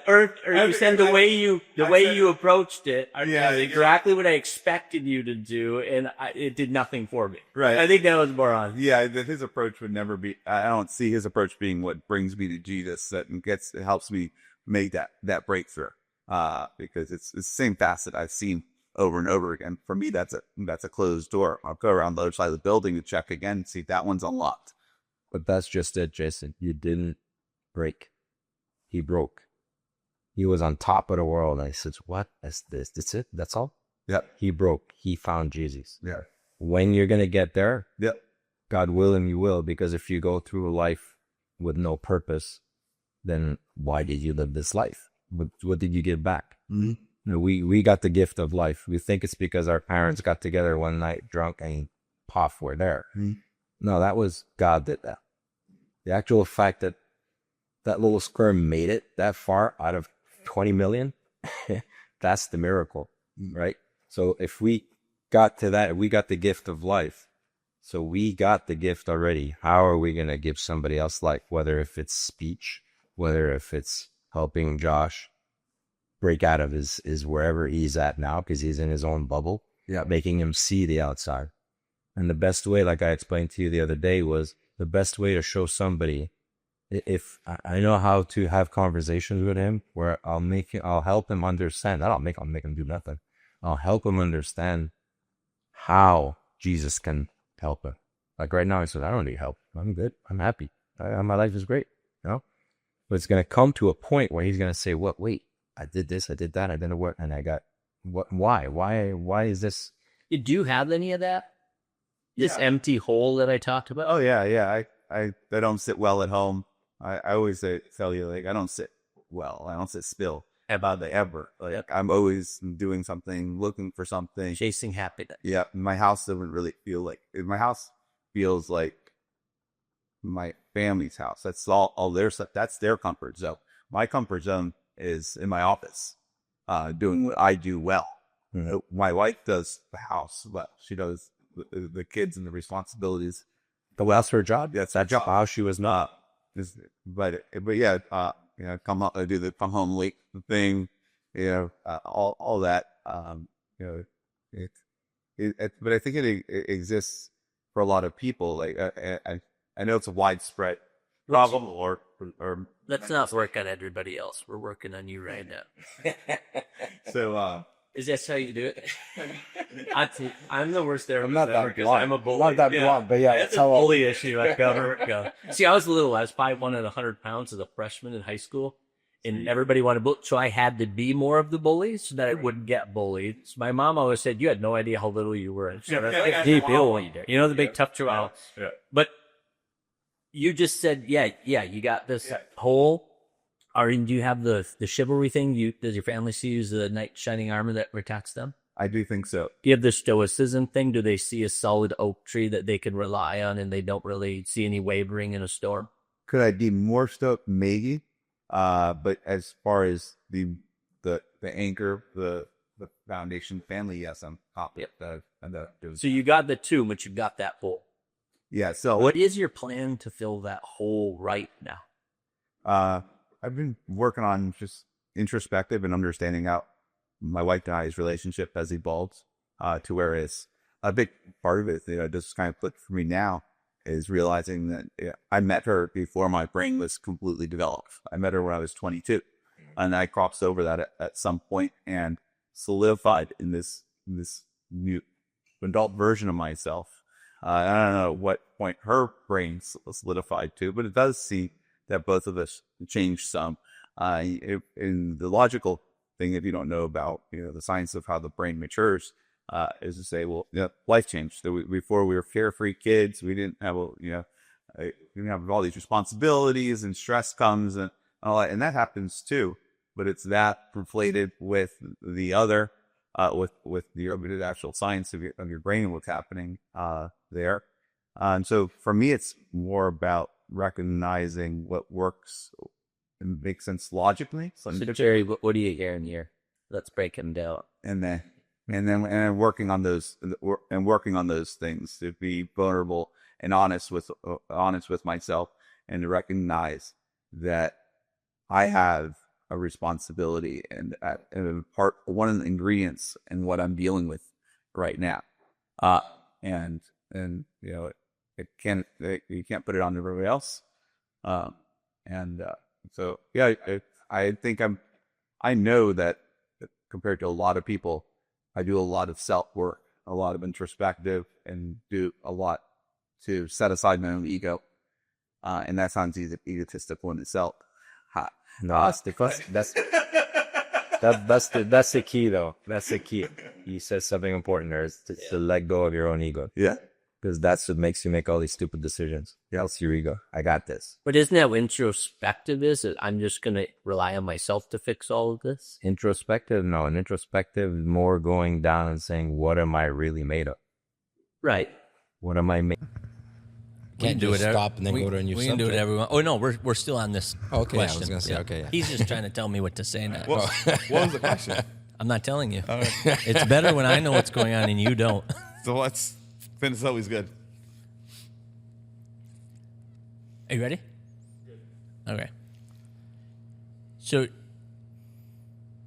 Or you said the way you approached it, exactly what I expected you to do, and it did nothing for me. Right. I think that was more on. Yeah, his approach would never be. I don't see his approach being what brings me to Jesus. That it helps me make that breakthrough. Because it's the same facet I've seen over and over again. For me, that's a closed door. I'll go around the other side of the building to check again and see if that one's unlocked. But that's just it, Jason. You didn't break. He broke. He was on top of the world. And I said, what is this? That's it? That's all? Yep. He broke. He found Jesus. Yeah. When you're going to get there, Yep. God willing, you will, because if you go through life with no purpose, then why did you live this life? What did you give back? Mm-hmm. You know, we got the gift of life. We think it's because our parents got together one night drunk and puff, we're there. Mhm. No, that was God did that. The actual fact that that little sperm made it that far out of 20 million, that's the miracle, right? So if we got to that, we got the gift of life. So we got the gift already. How are we going to give somebody else life? Whether if it's speech, whether if it's helping Josh break out of his wherever he's at now, because he's in his own bubble, making him see the outside. And the best way, like I explained to you the other day, was the best way to show somebody, if I know how to have conversations with him where I'll help him understand. I'll make him do nothing. I'll help him understand how Jesus can help him. Like right now, he says, I don't need help. I'm good. I'm happy. My life is great. You know? But it's going to come to a point where he's going to say, what? Wait, I did this, I did that, I didn't work, and I got, what? Why is this? Do you have any of that? This empty hole that I talked about? Oh yeah. I don't sit well at home. I always tell you, like, I don't sit well. I don't sit still about ever. Like, I'm always doing something, looking for something, Chasing happiness. Yeah, my house doesn't really feel like my house feels like my family's house. That's all their stuff. That's their comfort zone. My comfort zone is in my office, doing what I do well. Mm-hmm. My wife does the house well. She does the kids and the responsibilities. But that's her job. That's her job. How she was not. But yeah, come do the come home late thing, all that. But I think it exists for a lot of people. Like I know it's a widespread problem, or let's not work on everybody else. We're working on you right now. So is that how you do it? I'm the worst there. I'm not that blunt. I'm a bully. I'm not that blunt, but yeah, it's a bully issue. I go. See, I was little. I was probably 100 pounds as a freshman in high school, and everybody wanted to bully. So I had to be more of the bully so that I wouldn't get bullied. So my mom always said, "You had no idea how little you were." So that's like deep bully there. You know, the big tough chihuahua. Yeah. But you just said, yeah, you got this hole. Or do you have the chivalry thing? Does your family see you as the knight shining armor that protects them? I do think so. Do you have the stoicism thing? Do they see a solid oak tree that they can rely on and they don't really see any wavering in a storm? Could I be more stoked? Maybe. But as far as the anchor, the foundation family, yes, I'm confident. So you got the two, but you got that hole. Yeah. So what is your plan to fill that hole right now? I've been working on just introspective and understanding how my wife and I's relationship has evolved to where it's a big part of it. Just kind of clicked for me now is realizing that I met her before my brain was completely developed. I met her when I was 22, and I crossed over that at some point and solidified in this new adult version of myself. I don't know what point her brain solidified to, but it does seem that both of us changed some. In the logical thing, if you don't know about the science of how the brain matures, is to say, well, life changed. Before we were carefree kids, we didn't have we didn't have all these responsibilities, and stress comes and all that, and that happens too. But it's that conflated with the other, with the actual science of your brain and what's happening there. And so for me, it's more about recognizing what works and makes sense logically. So Gerry, what do you hear in here? Let's break them down. And then working on those things, to be vulnerable and honest with myself, and to recognize that I have a responsibility and one of the ingredients in what I'm dealing with right now. And you can't put it on everybody else. So yeah, I think I know that compared to a lot of people, I do a lot of self work, a lot of introspective, and do a lot to set aside my own ego. And that sounds egotistical in itself. No, that's That's the key, though. That's the key. You said something important there. It's to let go of your own ego, Yeah. because that's what makes you make all these stupid decisions. Else your ego. I got this. But isn't that what introspective is? I'm just going to rely on myself to fix all of this? Introspective? No, an introspective is more going down and saying, what am I really made of? Right. What am I made? Can't do it. Stop and then go to a new We can do it, subject. everyone. Oh no, we're still on this. Okay, I question. was gonna say, okay, yeah. He's just trying to tell me what to say now. What was the question? I'm not telling you. It's better when I know what's going on and you don't. So let's finish. It's always good. Are you ready? Okay. So,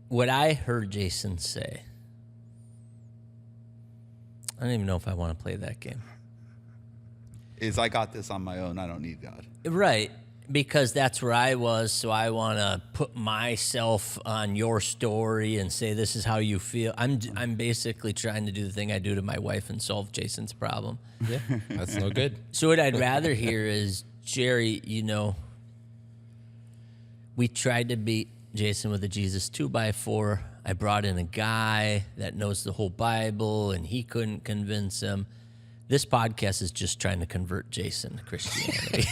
what I heard Jason say, I don't even know if I want to play that game. Is I got this on my own. I don't need God. Right, because that's where I was, so I want to put myself on your story and say this is how you feel. I'm basically trying to do the thing I do to my wife and solve Jason's problem. Yeah, that's no good. So what I'd rather hear is, Gerry, we tried to beat Jason with a Jesus 2x4. I brought in a guy that knows the whole Bible, and he couldn't convince him. This podcast is just trying to convert Jason to Christianity.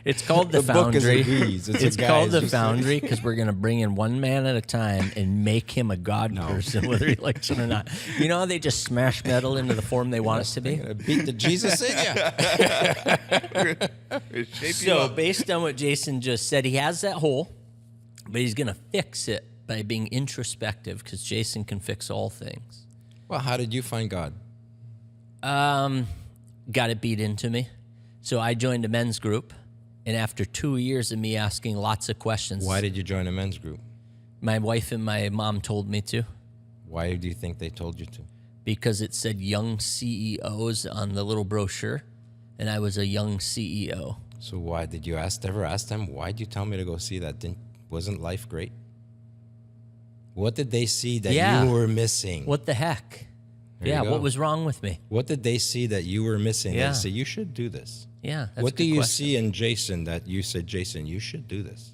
It's called the book is Foundry. a V's. It's a guy called the just- Foundry because we're going to bring in one man at a time and make him a God person, whether he likes it or not. You know how they just smash metal into the form they want it to be? Beat the Jesus in you. Shape you So, up. based on what Jason just said, he has that hole, but he's going to fix it by being introspective because Jason can fix all things. Well, how did you find God? Got it beat into me. So I joined a men's group, and after 2 years of me asking lots of questions, Why did you join a men's group? my wife and my mom told me to, Why do you think they told you to? because it said young CEOs on the little brochure, and I was a young CEO. So why did you ever ask them, why did you tell me to go see that? Wasn't life great? What did they see that Yeah. you were missing? What the heck? There you Yeah, go. what was wrong with me? What did they see that you were missing? Yeah. They say, you should do this. Yeah, that's What a do good you question. see in Jason that you said, Jason, you should do this?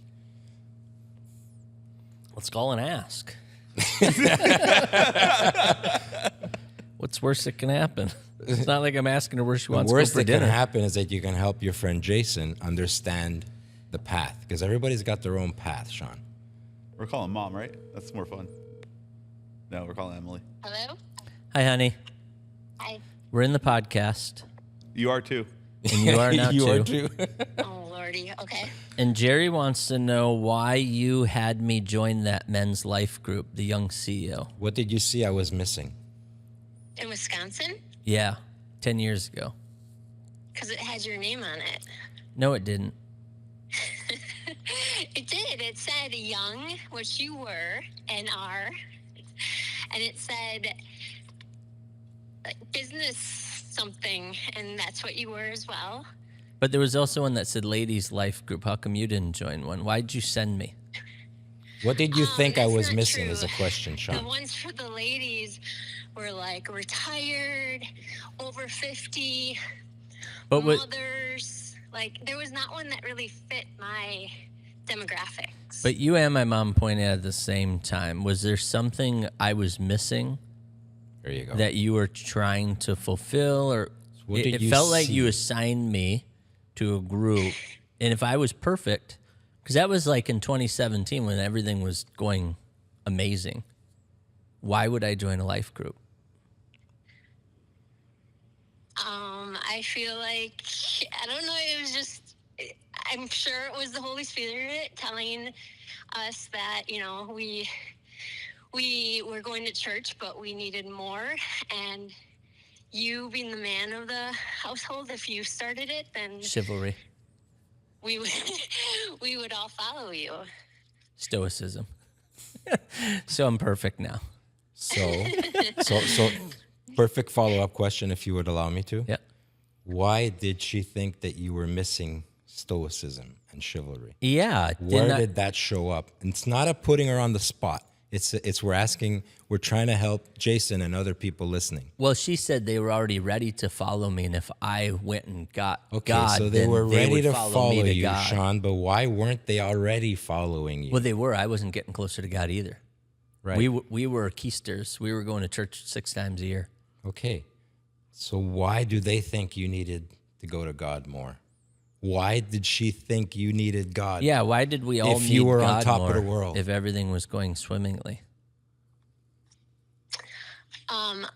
Let's call and ask. What's worse that can happen? It's not like I'm asking her where she The wants to go worst for that can dinner. happen is that you can help your friend Jason understand the path, because everybody's got their own path, Sean. We're calling Mom, right? That's more fun. No, we're calling Emily. Hello? Hi, honey. Hi. We're in the podcast, You are too. and you are now you too. are too. Oh, Lordy. Okay. And Gerry wants to know why you had me join that men's life group, the Young CEO. What did you see I was missing? In Wisconsin? Yeah, 10 years ago. Because it had your name on it. No, it didn't. It did. It said young, which you were and are. And it said business something, and that's what you were as well. But there was also one that said ladies life group. How come you didn't join one? Why'd you send me? What did you think I that's was not missing true. is a question, The Sean. ones for the ladies were like retired, over 50, But what? mothers. Like, there was not one that really fit my demographics. But you and my mom pointed at the same time. Was there something I was missing There you go. that you were trying to fulfill, or What it, did it you felt like see? you assigned me to a group, and if I was perfect, because that was like in 2017 when everything was going amazing, why would I join a life group? I feel like, I don't know, it was just, I'm sure it was the Holy Spirit telling us that, we were going to church, but we needed more. And you being the man of the household, if you started it, then Chivalry, we would, we would all follow you. stoicism. So I'm perfect now. So perfect follow-up question, if you would allow me to. Yeah. Why did she think that you were missing stoicism and chivalry? Yeah. Where didn't I- did that show up? And it's not a putting her on the spot. We're trying to help Jason and other people listening. Well, she said they were already ready to follow me, and if I went and got Okay, God, so they then were ready would to follow follow me to you, God. Sean, but why weren't they already following you? Well, they were. I wasn't getting closer to God either. Right. We were keisters. We were going to church 6 times a year. Okay. So why do they think you needed to go to God more? Why did she think you needed God? Yeah, why did we all If need you were God on top more of the world? if everything was going swimmingly?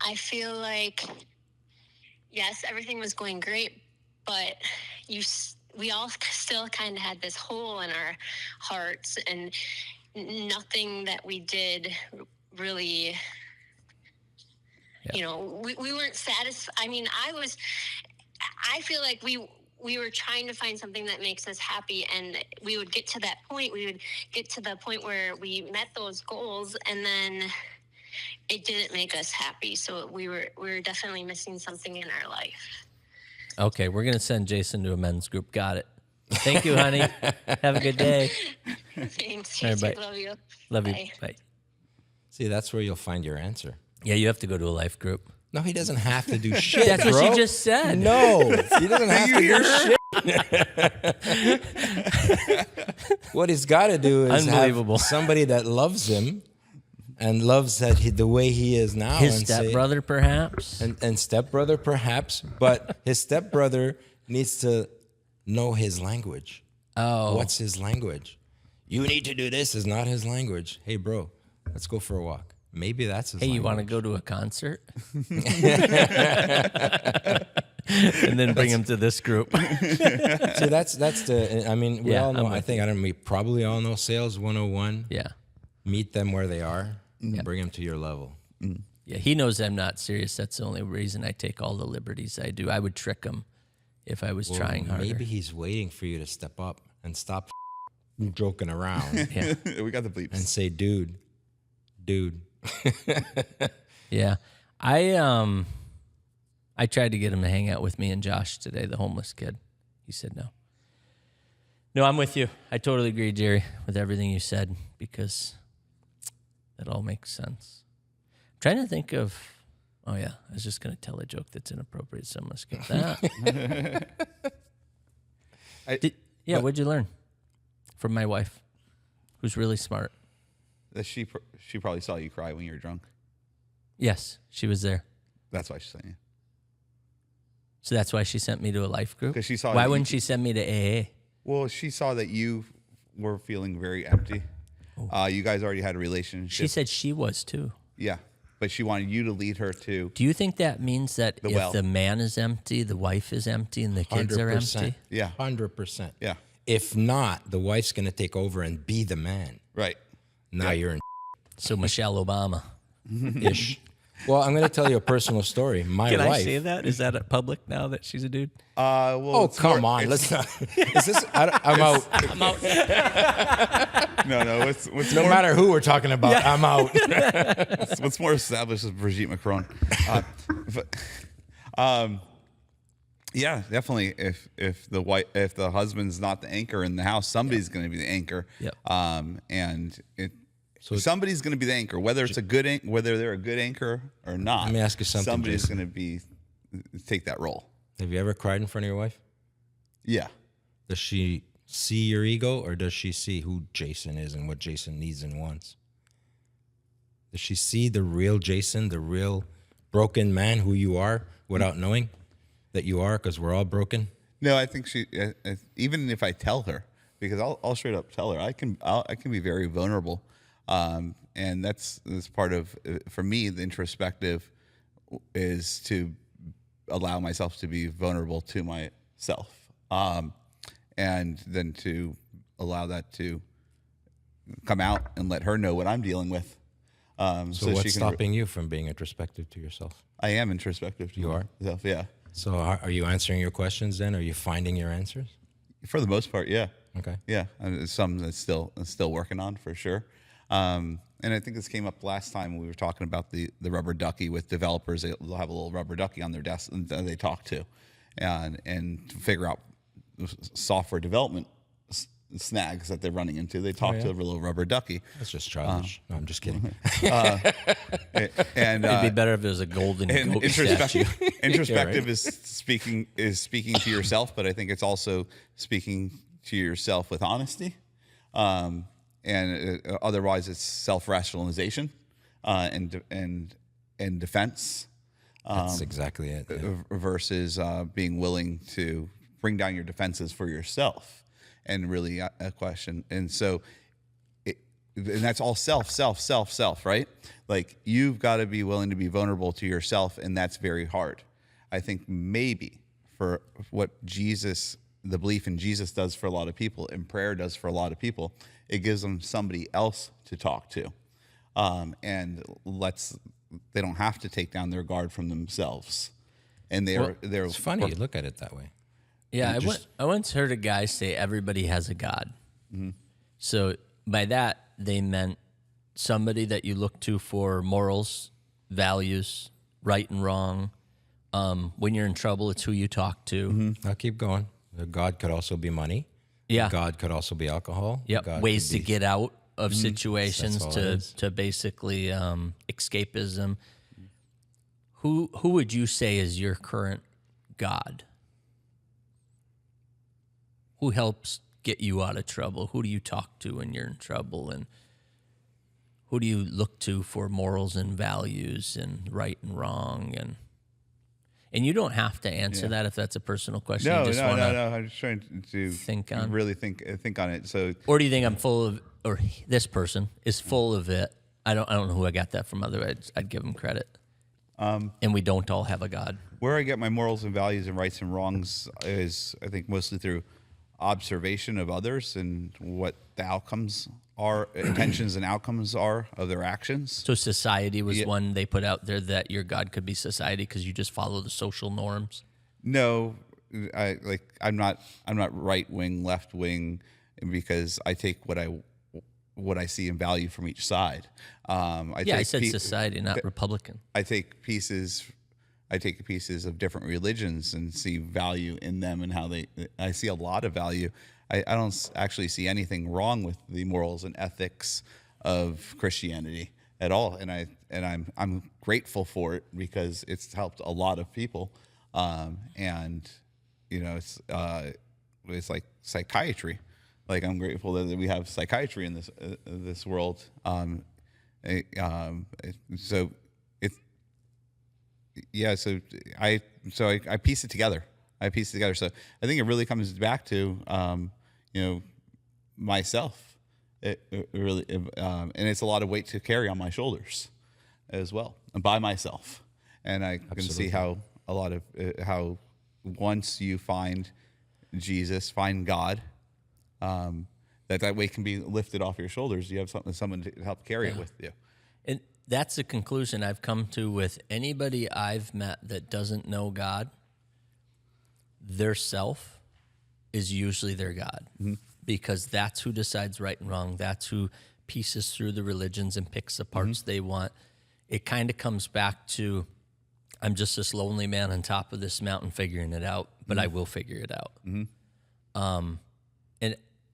I feel like, yes, everything was going great, but we all still kind of had this hole in our hearts, and nothing that we did really, we weren't satisfied. I mean, I feel like we were trying to find something that makes us happy, and we would get to that point. We would get to the point where we met those goals, and then it didn't make us happy. So we were definitely missing something in our life. Okay, we're going to send Jason to a men's group. Got it. Thank you, honey. Have a good day. Thanks. All right, bye. Love you. Love you. Bye. Bye. See, that's where you'll find your answer. Yeah, you have to go to a life group. No, he doesn't have to do shit, That's bro. what she just said. No, he doesn't have to do shit. What he's got to do is Unbelievable. have somebody that loves him and loves the way he is now. His and say- stepbrother, perhaps? and stepbrother, perhaps, but his stepbrother needs to know his language. Oh. What's his language? You need to do this is not his language. Hey, bro, let's go for a walk. Maybe that's his Hey, language. you want to go to a concert? And then bring him to this group. See, that's the, I mean, we Yeah, all know, I'm with we probably all know Sales 101. Yeah. Meet them where they are, bring them to your level. Yeah, he knows I'm not serious. That's the only reason I take all the liberties I do. I would trick him if I was trying harder. Maybe he's waiting for you to step up and stop joking around Yeah. We got the bleeps. and say, dude. Yeah. I tried to get him to hang out with me and Josh today, the homeless kid. He said no. No, I'm with you. I totally agree, Gerry, with everything you said, because that all makes sense. I'm trying to think of, oh yeah, I was just going to tell a joke that's inappropriate, so I'm going to skip that. What'd you learn from my wife, who's really smart? That she probably saw you cry when you were drunk. Yes, she was there. That's why she's saying it. So that's why she sent me to a life group? 'Cause she saw Why that wouldn't she send me to AA? Well, she saw that you were feeling very empty. You guys already had a relationship. She said she was too. Yeah, but she wanted you to lead her to. Do you think that means that The if well. the man is empty, the wife is empty, and the kids are 100%. empty? Yeah. 100%. Yeah. If not, the wife's going to take over and be the man. Right. Now you're in So Michelle Obama. ish. Well, I'm going to tell you a personal story. My wife. that? Is that public now that she's a dude? Well, Oh, it's come more- on. it's- Let's not. Is this? I'm out. I'm out. No. What's No more, matter who we're talking about, I'm out. what's more established is Brigitte Macron. Yeah, definitely. If the husband's not the anchor in the house, somebody's going to be the anchor. Yep. Somebody's going to be the anchor, whether it's whether they're a good anchor or not. Let me ask you something, Somebody's Jason. going to take that role. Have you ever cried in front of your wife? Yeah. Does she see your ego, or does she see who Jason is and what Jason needs and wants? Does she see the real Jason, the real broken man who you are, without knowing that you are, because we're all broken? No, I think she. Even if I tell her, because I'll straight up tell her, I can be very vulnerable, and that's part of, for me, the introspective is to allow myself to be vulnerable to myself, and then to allow that to come out and let her know what I'm dealing with. So what's stopping you from being introspective to yourself? I am introspective to You are? myself, yeah. So are you answering your questions then? Are you finding your answers? For the most part, yeah. Okay. Yeah, and it's something that's still working on for sure. And I think this came up last time when we were talking about the rubber ducky with developers. They'll have a little rubber ducky on their desk and they talk to, and to figure out software development snags that they're running into. They talk to a little rubber ducky. That's just childish. No, I'm just kidding. And It'd be better if there was a golden and goat statue. introspective is speaking to yourself, but I think it's also speaking to yourself with honesty. Otherwise, it's self-rationalization and defense. That's exactly it. Yeah. Versus being willing to bring down your defenses for yourself and really a question. And so, and that's all self, right? Like, you've got to be willing to be vulnerable to yourself, and that's very hard. I think maybe for what Jesus, the belief in Jesus does for a lot of people, and prayer does for a lot of people, it gives them somebody else to talk to, and they don't have to take down their guard from themselves. And they're It's funny you look at it that way. Yeah, I once heard a guy say everybody has a God. So by that, they meant somebody that you look to for morals, values, right and wrong. When you're in trouble, it's who you talk to. I'll keep going. God could also be money. Yeah. God could also be alcohol. Yep. God Ways could to be- get out of situations That's all it is. to basically escapism. Who would you say is your current God? Who helps get you out of trouble? Who do you talk to when you're in trouble? And who do you look to for morals and values and right and wrong? And you don't have to answer that if that's a personal question. no. You just wanna I'm just trying to think on- really think on it. So Or do you think I'm full of, or this person is full of it? I don't know who I got that from. Otherwise, I'd give them credit. And we don't all have a God. where I get my morals and values and rights and wrongs is, I think, mostly through observation of others and what the outcomes are, intentions and outcomes are of their actions. So society was Yeah. one they put out there, that your God could be society because you just follow the social norms. No, I'm not right wing, left wing, because I take what I see and value from each side. I said society, not Republican. I take pieces of different religions and see value in them and how I see a lot of value. I don't actually see anything wrong with the morals and ethics of Christianity at all. And I'm grateful for it because it's helped a lot of people. And it's like psychiatry. Like, I'm grateful that we have psychiatry in this world. So I piece it together. So I think it really comes back to myself. It really, and it's a lot of weight to carry on my shoulders as well, and by myself. And I can see how a lot of how once you find Jesus, find God, that weight can be lifted off your shoulders. You have someone to help carry it with you. And that's the conclusion I've come to with anybody I've met that doesn't know God. Their self is usually their God, because that's who decides right and wrong. That's who pieces through the religions and picks the parts they want. It kind of comes back to, I'm just this lonely man on top of this mountain figuring it out, but I will figure it out. And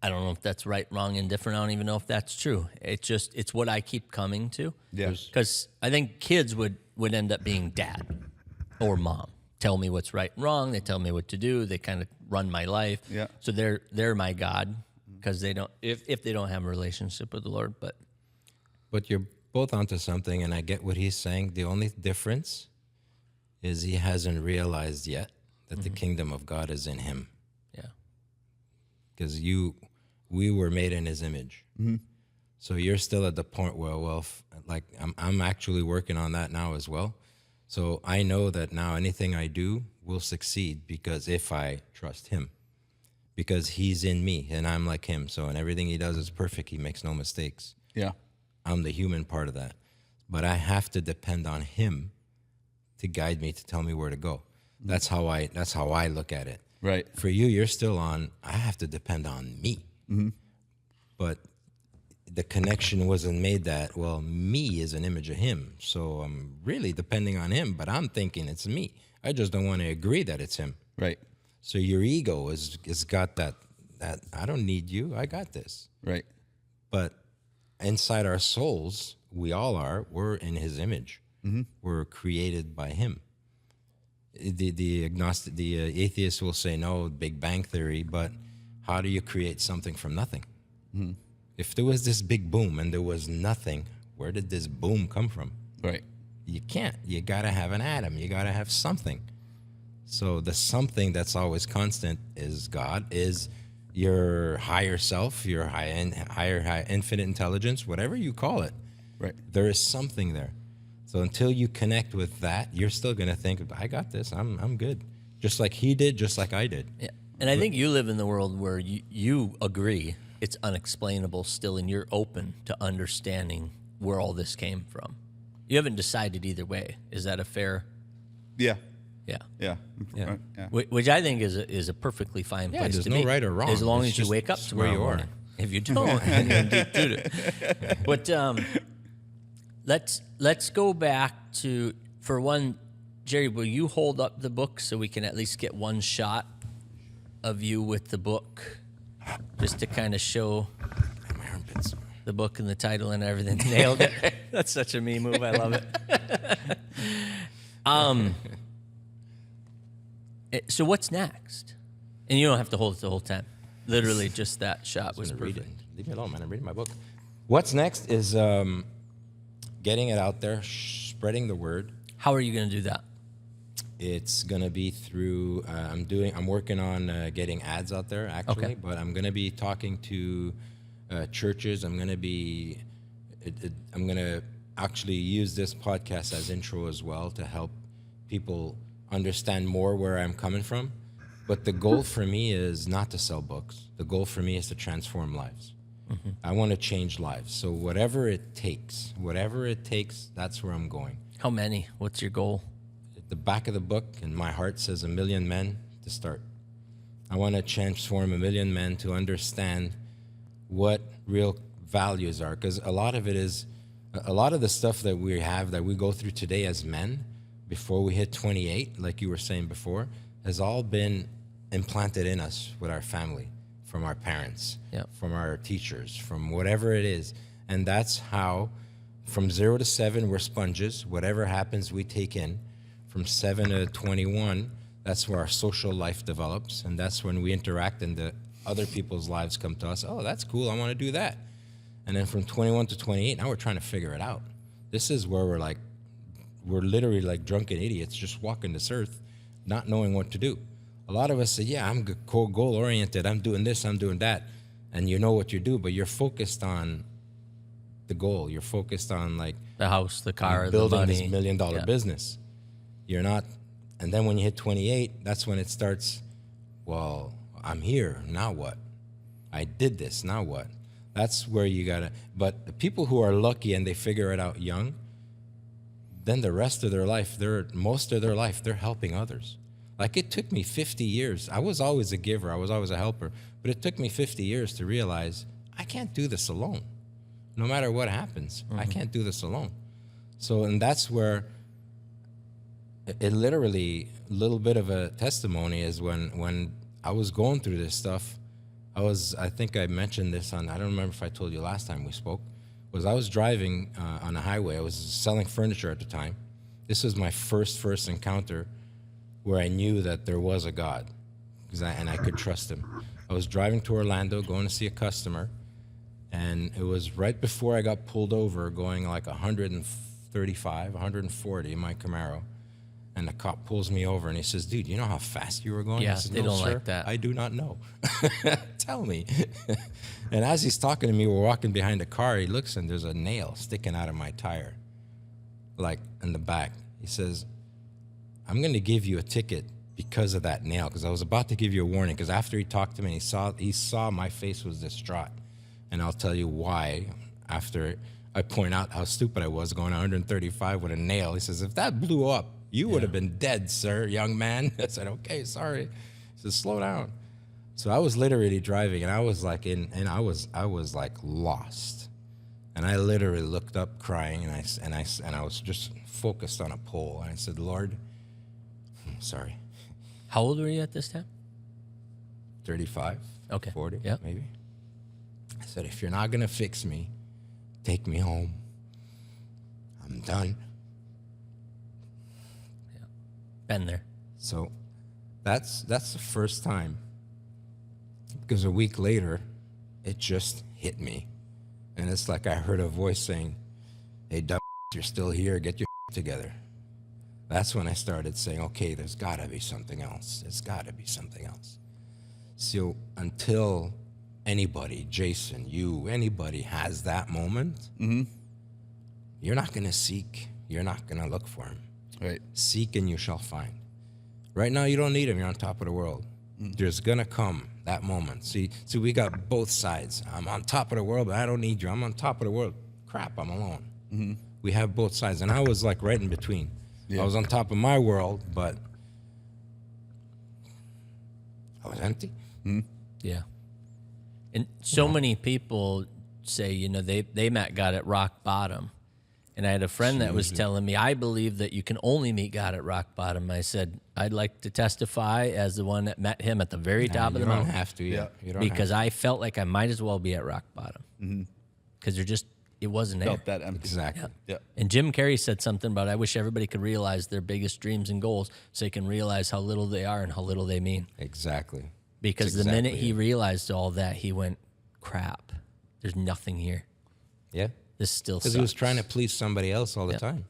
I don't know if that's right, wrong, indifferent. I don't even know if that's true. It's what I keep coming to. Yes. Because I think kids would end up being dad or mom. Tell me what's right and wrong. They tell me what to do. They kind of run my life. Yeah. So they're my God, because they don't, if they don't have a relationship with the Lord. But you're both onto something, and I get what he's saying. The only difference is he hasn't realized yet that the kingdom of God is in him. Yeah. Because we were made in his image. So you're still at the point where, I'm actually working on that now as well. So I know that now anything I do will succeed, because if I trust him, because he's in me and I'm like him. So, and everything he does is perfect. He makes no mistakes. Yeah. I'm the human part of that. But I have to depend on him to guide me, to tell me where to go. That's how I look at it. Right. For you, you're still on, I have to depend on me. But the connection wasn't made that, well, me is an image of him. So I'm really depending on him, but I'm thinking it's me. I just don't want to agree that it's him. Right. So your ego has got that that I don't need you. I got this. Right. But inside our souls, we all are. We're in His image. We're created by Him. The agnostic, the atheist will say no, Big Bang Theory. But how do you create something from nothing? If there was this big boom and there was nothing, where did this boom come from? Right. You can't. You gotta have an atom. You gotta have something. So the something that's always constant is God, is your higher self, your higher infinite intelligence, whatever you call it. Right. There is something there. So until you connect with that, you're still gonna think, I got this. I'm good. Just like he did, just like I did. Yeah. And I think you live in the world where you agree it's unexplainable still, and you're open to understanding where all this came from. You haven't decided either way. Is that a fair? Yeah. Yeah. Yeah. Yeah. Yeah. Which I think is a perfectly fine place there's to no be. right or wrong. As long It's as you just wake up where tomorrow you are. morning. If you don't, then you're in deep doo-doo. But let's go back to, for one, Gerry, will you hold up the book so we can at least get one shot of you with the book, just to kind of show My armpits. the book and the title and everything? Nailed it. That's such a me move. I love it. So what's next? And you don't have to hold it the whole time. Literally, just that shot was Read it. perfect. Leave me alone, man. I'm reading my book. What's next is getting it out there, spreading the word. How are you going to do that? It's gonna be through. I'm working on getting ads out there actually, Okay. but I'm gonna be talking to churches. I'm gonna actually use this podcast as intro as well to help people understand more where I'm coming from. But the goal for me is not to sell books. The goal for me is to transform lives. I want to change lives. So whatever it takes, that's where I'm going. How many? What's your goal? The back of the book in my heart says 1 million men to start. I want to transform 1 million men to understand what real values are, because a lot of the stuff that we have, that we go through today as men before we hit 28, like you were saying before, has all been implanted in us with our family, from our parents, from our teachers, from whatever it is. And that's how, from 0 to 7, we're sponges. Whatever happens, we take in. From 7 to 21, that's where our social life develops, and that's when we interact and the other people's lives come to us. Oh, that's cool, I want to do that. And then from 21 to 28, now we're trying to figure it out. This is where we're literally like drunken idiots just walking this earth, not knowing what to do. A lot of us say, yeah, I'm goal-oriented, I'm doing this, I'm doing that, and you know what you do, but you're focused on the goal. You're focused on like The house, the car, building the money. this $1 million business. You're not, and then when you hit 28, that's when it starts. Well, I'm here, now what? I did this, now what? That's where you gotta. But the people who are lucky and they figure it out young, then the rest of their life, most of their life, they're helping others. Like it took me 50 years. I was always a giver, I was always a helper, but it took me 50 years to realize I can't do this alone. No matter what happens, I can't do this alone. So, and that's where it literally, a little bit of a testimony is when I was going through this stuff. I think I mentioned this I don't remember if I told you last time we spoke, was I was driving on a highway. I was selling furniture at the time. This was my first encounter where I knew that there was a God, and I could trust him. I was driving to Orlando, going to see a customer, and it was right before I got pulled over, going like 135, 140 in my Camaro. And the cop pulls me over and he says, dude, you know how fast you were going? Yeah, I said, they no, don't sir, like that. I do not know. Tell me. And as he's talking to me, we're walking behind a car. He looks and there's a nail sticking out of my tire, like in the back. He says, I'm going to give you a ticket because of that nail, because I was about to give you a warning, because after he talked to me, he saw my face was distraught. And I'll tell you why after I point out how stupid I was going 135 with a nail. He says, if that blew up, you would have been dead, sir, young man. I said, okay, sorry. He says, slow down. So I was literally driving, and I was like I was like lost. And I literally looked up crying, and I was just focused on a pole. And I said, Lord, I'm sorry. How old were you at this time? 35. Okay. 40, Yep. maybe. I said, if you're not going to fix me, take me home. I'm done. Been there. So that's the first time. Because a week later, it just hit me. And it's like I heard a voice saying, hey, dumb, you're still here. Get your together. That's when I started saying, okay, there's got to be something else. There's got to be something else. So until anybody, Jason, you, anybody has that moment, you're not going to seek. You're not going to look for him. Right. Seek and you shall find. Right now, you don't need him. You're on top of the world. There's going to come that moment. See, we got both sides. I'm on top of the world, but I don't need you. I'm on top of the world. Crap, I'm alone. We have both sides. And I was like right in between. Yeah. I was on top of my world, but I was empty. Yeah. And so many people say, you know, they met God at rock bottom. And I had a friend that was telling me, I believe that you can only meet God at rock bottom. I said, I'd like to testify as the one that met him at the very top of the You mountain. don't have to, yeah. You don't Because have I felt like I might as well be at rock bottom. Because it wasn't there. Felt that empty. Exactly. Yeah. And Jim Carrey said something about, I wish everybody could realize their biggest dreams and goals so they can realize how little they are and how little they mean. Exactly. Because That's the minute exactly he it. realized all that, he went, crap, there's nothing here. Yeah. This still sucks. Because he was trying to please somebody else all the Yep. time.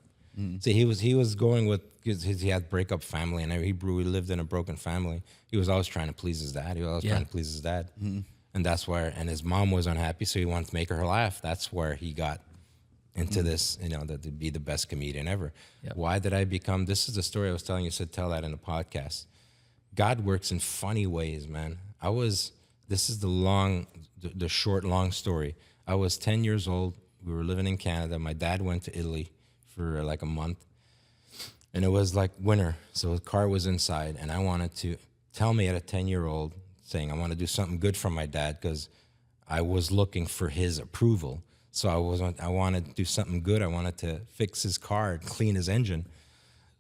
See, he was going with, because he had breakup family, and he lived in a broken family. He was always trying to please his dad. He was always trying to please his dad. And that's where, and his mom was unhappy, so he wanted to make her laugh. That's where he got into this, you know, to be the best comedian ever. Yep. Why did I become, this is the story I was telling you, said tell that in the podcast. God works in funny ways, man. This is the short, long story. I was 10 years old. We were living in Canada. My dad went to Italy for like a month. And it was like winter. So the car was inside. And I wanted to tell me at a 10-year-old saying, I want to do something good for my dad because I was looking for his approval. So I wanted to do something good. I wanted to fix his car and clean his engine.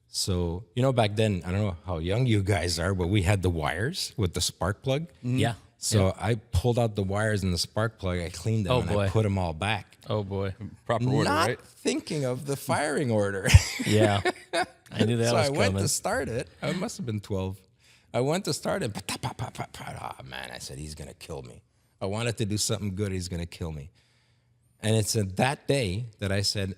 So, you know, back then, I don't know how young you guys are, but we had the wires with the spark plug. Yeah. So I pulled out the wires and the spark plug. I cleaned them and I put them all back. Oh, boy. Proper order, Not right? thinking of the firing order. Yeah. I knew that So was I went coming. to start it. I must have been 12. I went to start it. Oh, man, I said, he's going to kill me. I wanted to do something good. He's going to kill me. And it's that day that I said,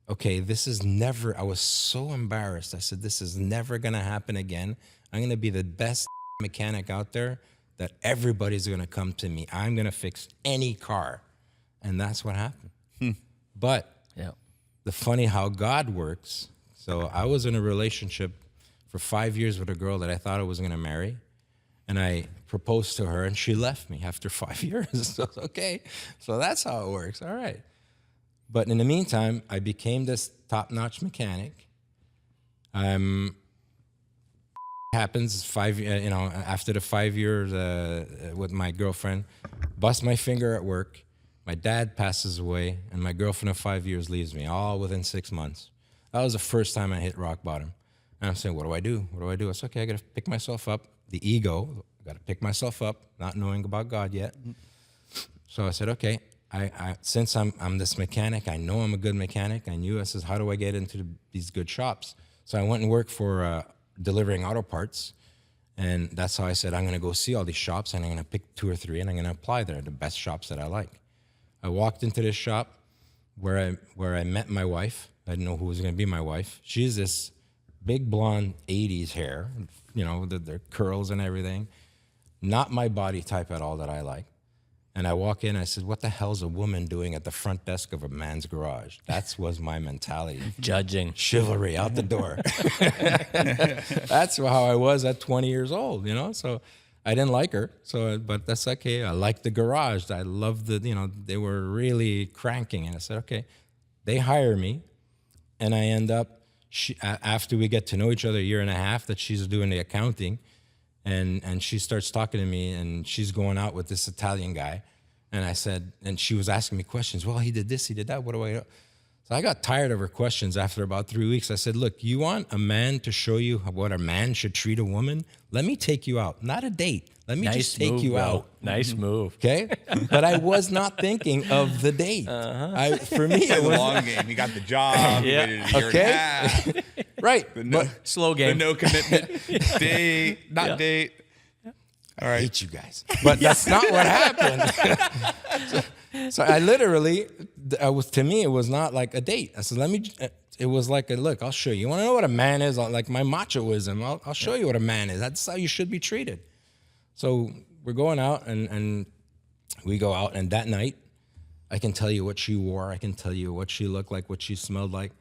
okay, this is never, I was so embarrassed. I said, this is never going to happen again. I'm going to be the best mechanic out there that everybody's going to come to me. I'm going to fix any car. And that's what happened. But Yeah. the funny how God works. So I was in a relationship for 5 years with a girl that I thought I was going to marry. And I proposed to her and she left me after 5 years. So okay. So that's how it works. All right. But in the meantime, I became this top-notch mechanic. Happens after the 5 years with my girlfriend, bust my finger at work. My dad passes away, and my girlfriend of 5 years leaves me, all within 6 months. That was the first time I hit rock bottom. And I'm saying, what do I do? What do I do? It's okay, I got to pick myself up. The ego, I got to pick myself up, not knowing about God yet. So I said, okay, since I'm this mechanic, I know I'm a good mechanic. I said, how do I get into these good shops? So I went and worked for delivering auto parts. And that's how I said, I'm going to go see all these shops, and I'm going to pick 2 or 3, and I'm going to apply there, the best shops that I like. I walked into this shop where I met my wife. I didn't know who was going to be my wife. She's this big blonde 80s hair, you know, the curls and everything. Not my body type at all that I like. And I walk in, I said, what the hell's a woman doing at the front desk of a man's garage? That was my mentality. Judging. Chivalry out the door. That's how I was at 20 years old, you know? So I didn't like her, but that's okay. I liked the garage. I loved they were really cranking. And I said, okay. They hire me, and I end up, after we get to know each other a year and a half, that she's doing the accounting, and she starts talking to me, and she's going out with this Italian guy. And I said, and she was asking me questions. Well, he did this, he did that. What do I do? So I got tired of her questions after about 3 weeks. I said, look, you want a man to show you what a man should treat a woman? Let me take you out. Not a date. Let me just take you out. Nice move. Okay? But I was not thinking of the date. For me, It's it a was long game. He got the job. He waited a year and a Okay. half. right. No, Slow the game. no commitment date, not date. All I right. hate you guys. But that's not what happened. so I literally, to me, it was not like a date. I said, it was like look, I'll show you. You want to know what a man is? Like my machoism, I'll show you what a man is. That's how you should be treated. So we're going out and we go out, and that night I can tell you what she wore. I can tell you what she looked like, what she smelled like.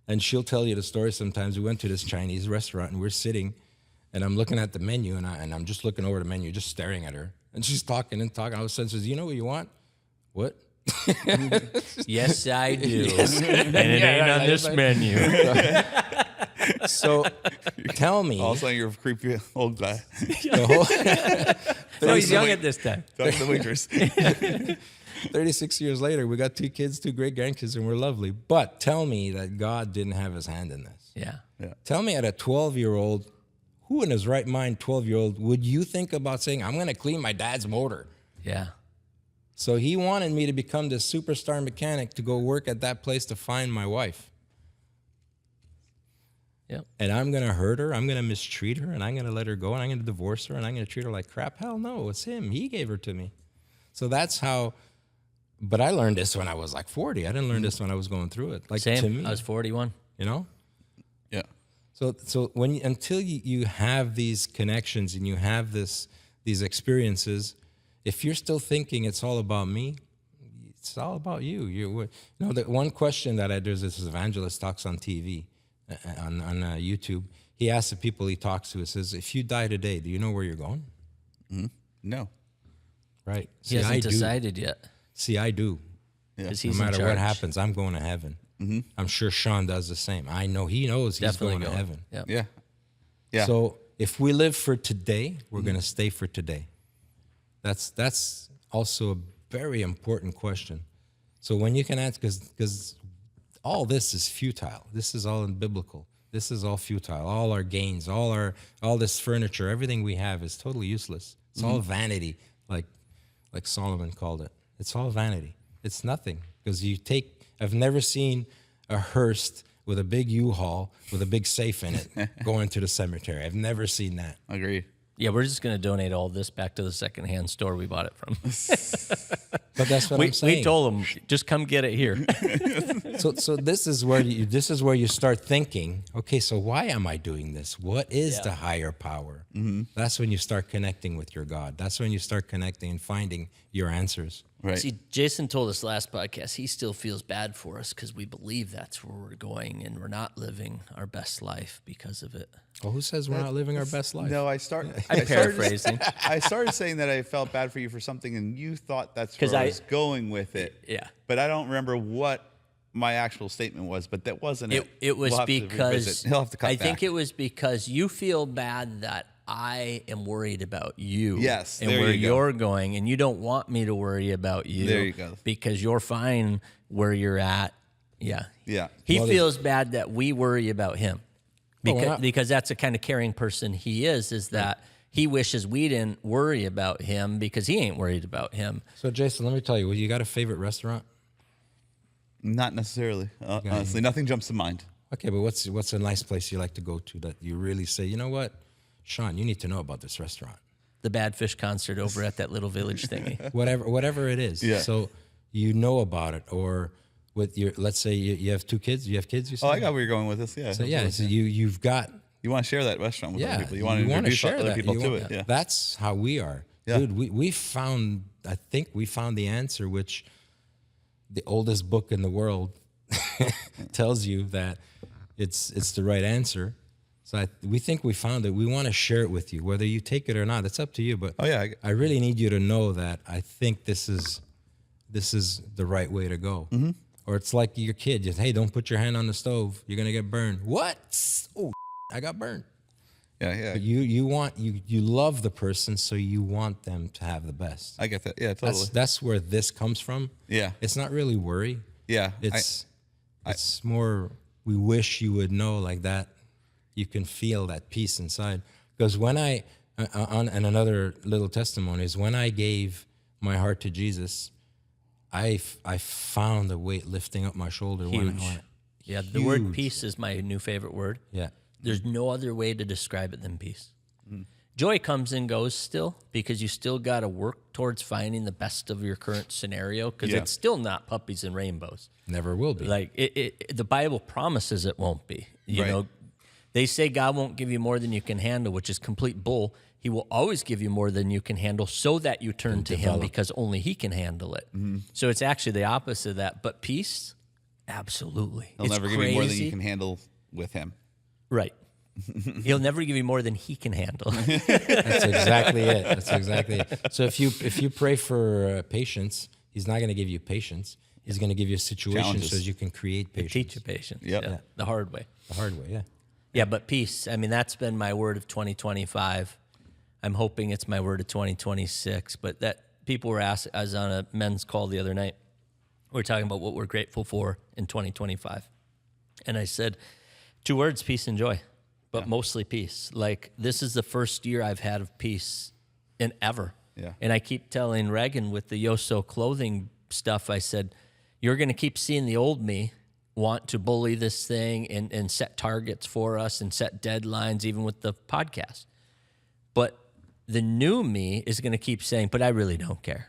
And she'll tell you the story sometimes. We went to this Chinese restaurant and we're sitting and I'm looking at the menu and I'm just looking over the menu, just staring at her. And she's talking and talking. All of a sudden says, you know what you want? What? Yes, I do. And it ain't on this menu. So tell me. All of a sudden, you're a creepy old guy. So he's young at this time. Talk to the waitress. 36 years later, we got 2 kids, 2 great grandkids, and we're lovely. But tell me that God didn't have his hand in this. Yeah. Tell me at a 12-year-old, who in his right mind, 12-year-old, would you think about saying, I'm going to clean my dad's motor? Yeah. So he wanted me to become this superstar mechanic to go work at that place to find my wife. Yep. And I'm going to hurt her, I'm going to mistreat her, and I'm going to let her go, and I'm going to divorce her, and I'm going to treat her like crap. Hell no, it's him. He gave her to me. So that's how, but I learned this when I was like 40. I didn't learn this when I was going through it. Like Same. to me, I was 41. you know? Yeah. So until you have these connections and you have these experiences, if you're still thinking it's all about me, it's all about you. You know, the one question that there's this evangelist talks on TV, on YouTube. He asks the people he talks to, he says, if you die today, do you know where you're going? No. Right. He hasn't decided yet. See, I do. Yeah. 'Cause No he's in matter what charge. happens, I'm going to heaven. I'm sure Sean does the same. I know he knows he's Definitely going to heaven. Yep. Yeah. Yeah. So if we live for today, we're going to stay for today. That's also a very important question. So when you can ask, because all this is futile. This is all in biblical. This is all futile. All our gains, all this furniture, everything we have is totally useless. It's all vanity, like Solomon called it. It's all vanity. It's nothing because I've never seen a hearse with a big U-Haul with a big safe in it going to the cemetery. I've never seen that. Agreed. Yeah, we're just going to donate all this back to the secondhand store we bought it from. But that's what I'm saying. We told them, just come get it here. So this is where you start thinking, okay, so why am I doing this? What is the higher power? That's when you start connecting with your God. That's when you start connecting and finding your answers. Right. See, Jason told us last podcast he still feels bad for us because we believe that's where we're going and we're not living our best life because of it. Well, who says we're not living our best life? No, I'm paraphrasing. I started saying that I felt bad for you for something, and you thought that's 'Cause where I I- was going with it. Yeah. But I don't remember what my actual statement was, but that wasn't it. It was We'll have to because revisit. He'll have to cut I think back. it was because you feel bad that I am worried about you. Yes, and there where you go. you're going, and you don't want me to worry about you. There you go. Because you're fine where you're at. Yeah. Yeah. He feels bad that we worry about him. Because that's the kind of caring person he is that he wishes we didn't worry about him because he ain't worried about him. So, Jason, let me tell you, you got a favorite restaurant? Not necessarily. Honestly, nothing jumps to mind. Okay, but what's a nice place you like to go to that you really say, you know what, Sean, you need to know about this restaurant. The Bad Fish concert over at that little village thingy. Whatever it is. Yeah. So you know about it, or with your, let's say you have 2 kids. You have kids. You said? Oh, I got where you're going with this. Yeah. So yeah, so you've got. You want to share that restaurant with other people. You want to wanna introduce share other that. people You to want- it. Yeah. That's how we are. Yeah. Dude, we found, I think we found the answer, which the oldest book in the world tells you that it's the right answer. So we think we found it. We want to share it with you, whether you take it or not. It's up to you. But Oh, yeah. I really need you to know that I think this is the right way to go. Mm-hmm. Or it's like your kid, just, hey, don't put your hand on the stove. You're gonna get burned. What? Oh, I got burned. Yeah. Yeah. But you love the person, so you want them to have the best. I get that. Yeah, totally. That's where this comes from. Yeah. It's not really worry. Yeah. It's It's more, we wish you would know like that. You can feel that peace inside. Because when and another little testimony is when I gave my heart to Jesus, I found the weight lifting up my shoulder. Huge. Yeah, the word peace is my new favorite word. Yeah. There's no other way to describe it than peace. Joy comes and goes still because you still got to work towards finding the best of your current scenario because it's still not puppies and rainbows. Never will be. Like the Bible promises it won't be. You know, they say God won't give you more than you can handle, which is complete bull. He will always give you more than you can handle so that you turn to him because only he can handle it. So it's actually the opposite of that. But peace, absolutely. He'll never give you more than you can handle with him. Right. He'll never give you more than he can handle. That's exactly it. That's exactly it. So if you pray for patience, he's not going to give you patience. He's going to give you a situation so you can create patience. Teach you patience. Yep. Yeah. The hard way. The hard way, yeah. Yeah, but peace. I mean, that's been my word of 2025. I'm hoping it's my word of 2026. But that people were asked, I was on a men's call the other night. We were talking about what we're grateful for in 2025. And I said, 2 words, peace and joy. But mostly peace. Like, this is the first year I've had of peace in ever. Yeah. And I keep telling Reagan with the YOSO clothing stuff, I said, you're going to keep seeing the old me want to bully this thing and set targets for us and set deadlines, even with the podcast. But the new me is going to keep saying, but I really don't care.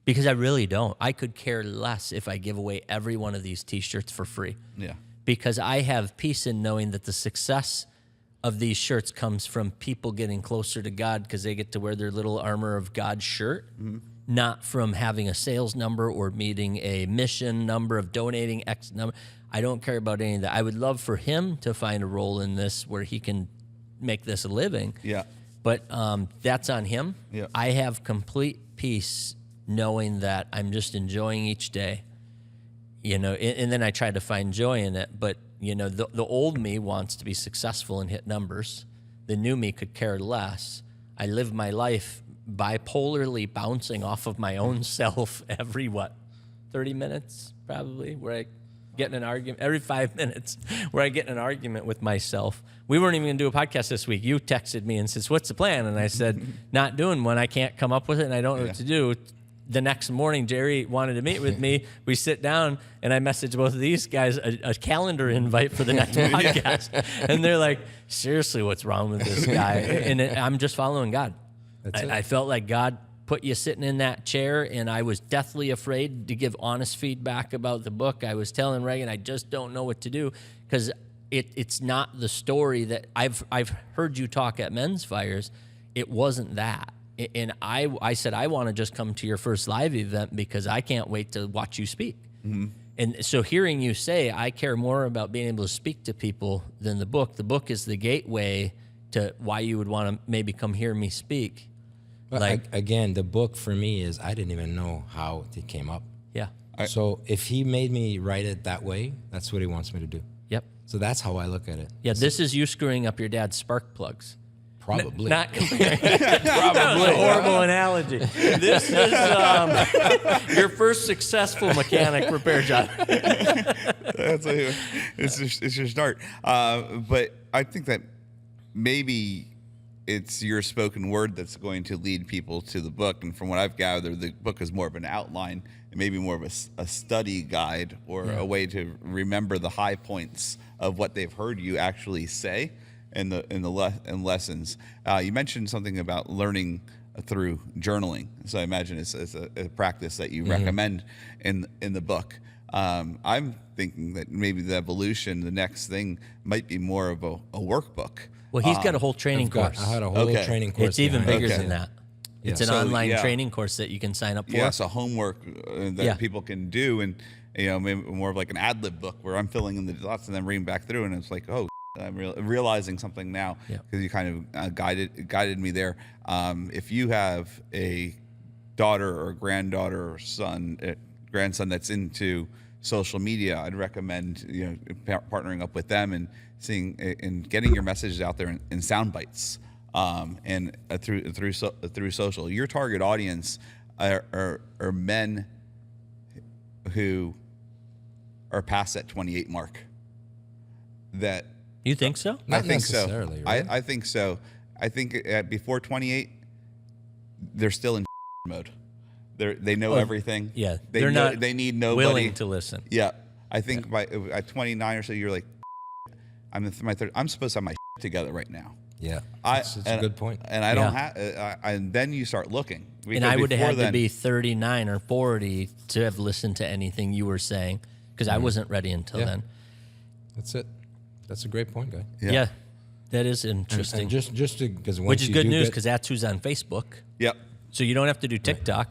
Because I really don't. I could care less if I give away every one of these T-shirts for free. Yeah. Because I have peace in knowing that the success of these shirts comes from people getting closer to God because they get to wear their little armor of God shirt, not from having a sales number or meeting a mission number of donating X number. I don't care about any of that. I would love for him to find a role in this where he can make this a living. Yeah. But that's on him. Yeah. I have complete peace knowing that I'm just enjoying each day, you know, and then I try to find joy in it. But, you know, the old me wants to be successful and hit numbers. The new me could care less. I live my life bipolarly bouncing off of my own self every, 30 minutes probably, where I get in an argument, every 5 minutes, where I get in an argument with myself. We weren't even going to do a podcast this week. You texted me and says, what's the plan? And I said, not doing one. I can't come up with it, and I don't know what to do. The next morning, Gerry wanted to meet with me. We sit down, and I message both of these guys a calendar invite for the next podcast. And they're like, seriously, what's wrong with this guy? And I'm just following God. I felt like God put you sitting in that chair, and I was deathly afraid to give honest feedback about the book. I was telling Reagan, I just don't know what to do because it's not the story that I've heard you talk at Men's Fires. It wasn't that. And I said, I want to just come to your first live event because I can't wait to watch you speak. And so hearing you say, I care more about being able to speak to people than the book. The book is the gateway to why you would want to maybe come hear me speak. But again, the book for me is I didn't even know how it came up. Yeah. So if he made me write it that way, that's what he wants me to do. Yep. So that's how I look at it. Yeah, this is you screwing up your dad's spark plugs. Probably. Not comparing. Probably. That was a horrible analogy. This is your first successful mechanic repair job. It's your start. But I think that maybe it's your spoken word that's going to lead people to the book. And from what I've gathered, the book is more of an outline and maybe more of a study guide or a way to remember the high points of what they've heard you actually say in lessons. You mentioned something about learning through journaling. So I imagine it's a practice that you recommend in the book. I'm thinking that maybe the evolution, the next thing might be more of a workbook. Well, he's got a whole training course. I had a whole training course. It's even bigger behind it. than that. Yeah. It's an online training course that you can sign up for. Yeah, so homework that people can do, and maybe more of like an ad lib book where I'm filling in the dots and then reading back through, and it's like, oh, I'm realizing something now because you kind of guided me there. If you have a daughter or granddaughter or grandson that's into social media, I'd recommend partnering up with them and seeing and getting your messages out there in sound bites and through social. Your target audience are men who are past that 28 mark. That You think so? I Not think so. necessarily, right? I think so. I think before 28, they're still in mode. They know everything. Yeah, they they're know, not they need nobody willing to listen. Yeah, I think by at 29 or so, you're like, I'm in my third. I'm supposed to have my together right now. Yeah, that's a good point. And I don't have. And then you start looking. And I would have before had then- to be 39 or 40 to have listened to anything you were saying because I wasn't ready until Yeah. then. That's it. That's a great point, guy. Yeah, that is interesting. And just because Which is good news because that's who's on Facebook. Yep. So you don't have to do TikTok.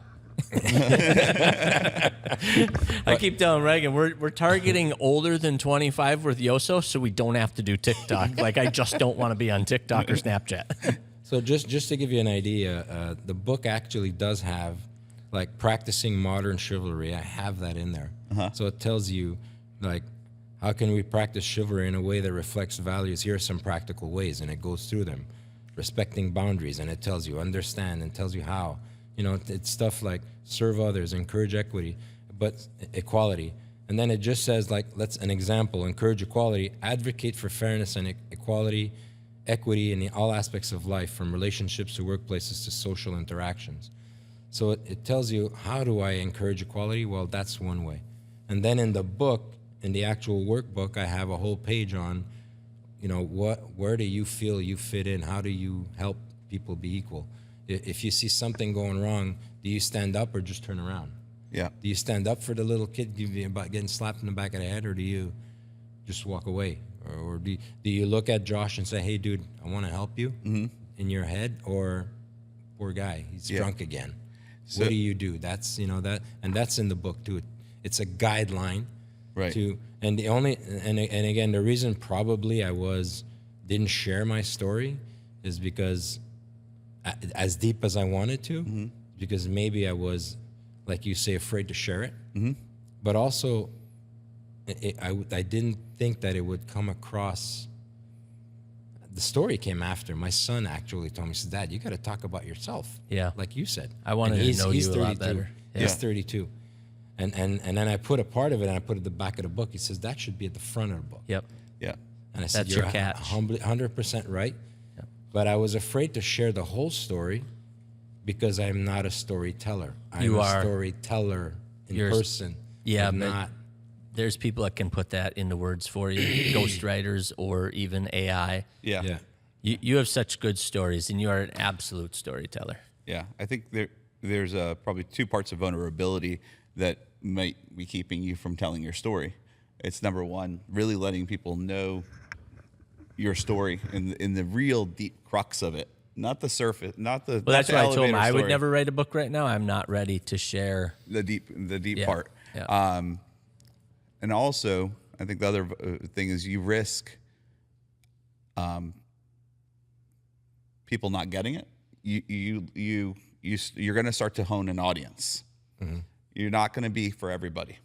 I keep telling Reagan we're targeting older than 25 with YOSO, so we don't have to do TikTok. Like I just don't want to be on TikTok or Snapchat. So just to give you an idea, the book actually does have like practicing modern chivalry. I have that in there. So it tells you like how can we practice chivalry in a way that reflects values. Here are some practical ways, and it goes through them. Respecting boundaries, and it tells you understand and tells you how. You know, it's stuff like serve others, encourage equity, but equality. And then it just says like, let's an example, encourage equality, advocate for fairness and equality, equity in all aspects of life, from relationships to workplaces to social interactions. So it tells you, how do I encourage equality? Well, that's one way. And then in the book, in the actual workbook, I have a whole page on, you know, where do you feel you fit in? How do you help people be equal? If you see something going wrong, do you stand up or just turn around? Yeah. Do you stand up for the little kid about getting slapped in the back of the head, or do you just walk away? Or do you look at Josh and say, hey, dude, I want to help you in your head? Or poor guy, he's drunk again. So, what do you do? That's, you know, and that's in the book too. It's a guideline. Right. And the only, and again, the reason probably didn't share my story is because as deep as I wanted to, because maybe I was, like you say, afraid to share it. But also, I didn't think that it would come across. The story came after. My son actually told me, he said, Dad, you got to talk about yourself. Yeah. Like you said. I wanted And to know you a lot better. He's 32. And then I put a part of it, and I put it at the back of the book. He says, that should be at the front of the book. Yep. Yeah. And I said, That's you're your catch. 100% right. Yep. But I was afraid to share the whole story because I'm not a storyteller. I'm a storyteller in person. Yeah, but but not. There's people that can put that into words for you, ghostwriters or even AI. Yeah. Yeah. You have such good stories, and you are an absolute storyteller. Yeah. I think there's probably two parts of vulnerability that might be keeping you from telling your story. It's number one, really letting people know your story in the real deep crux of it, not the surface, not the. Well, that's why I told him I would story. never write a book right now. I'm not ready to share the deep Yeah. part. Yeah. And also, I think the other thing is you risk people not getting it. You're going to start to hone an audience. You're not going to be for everybody.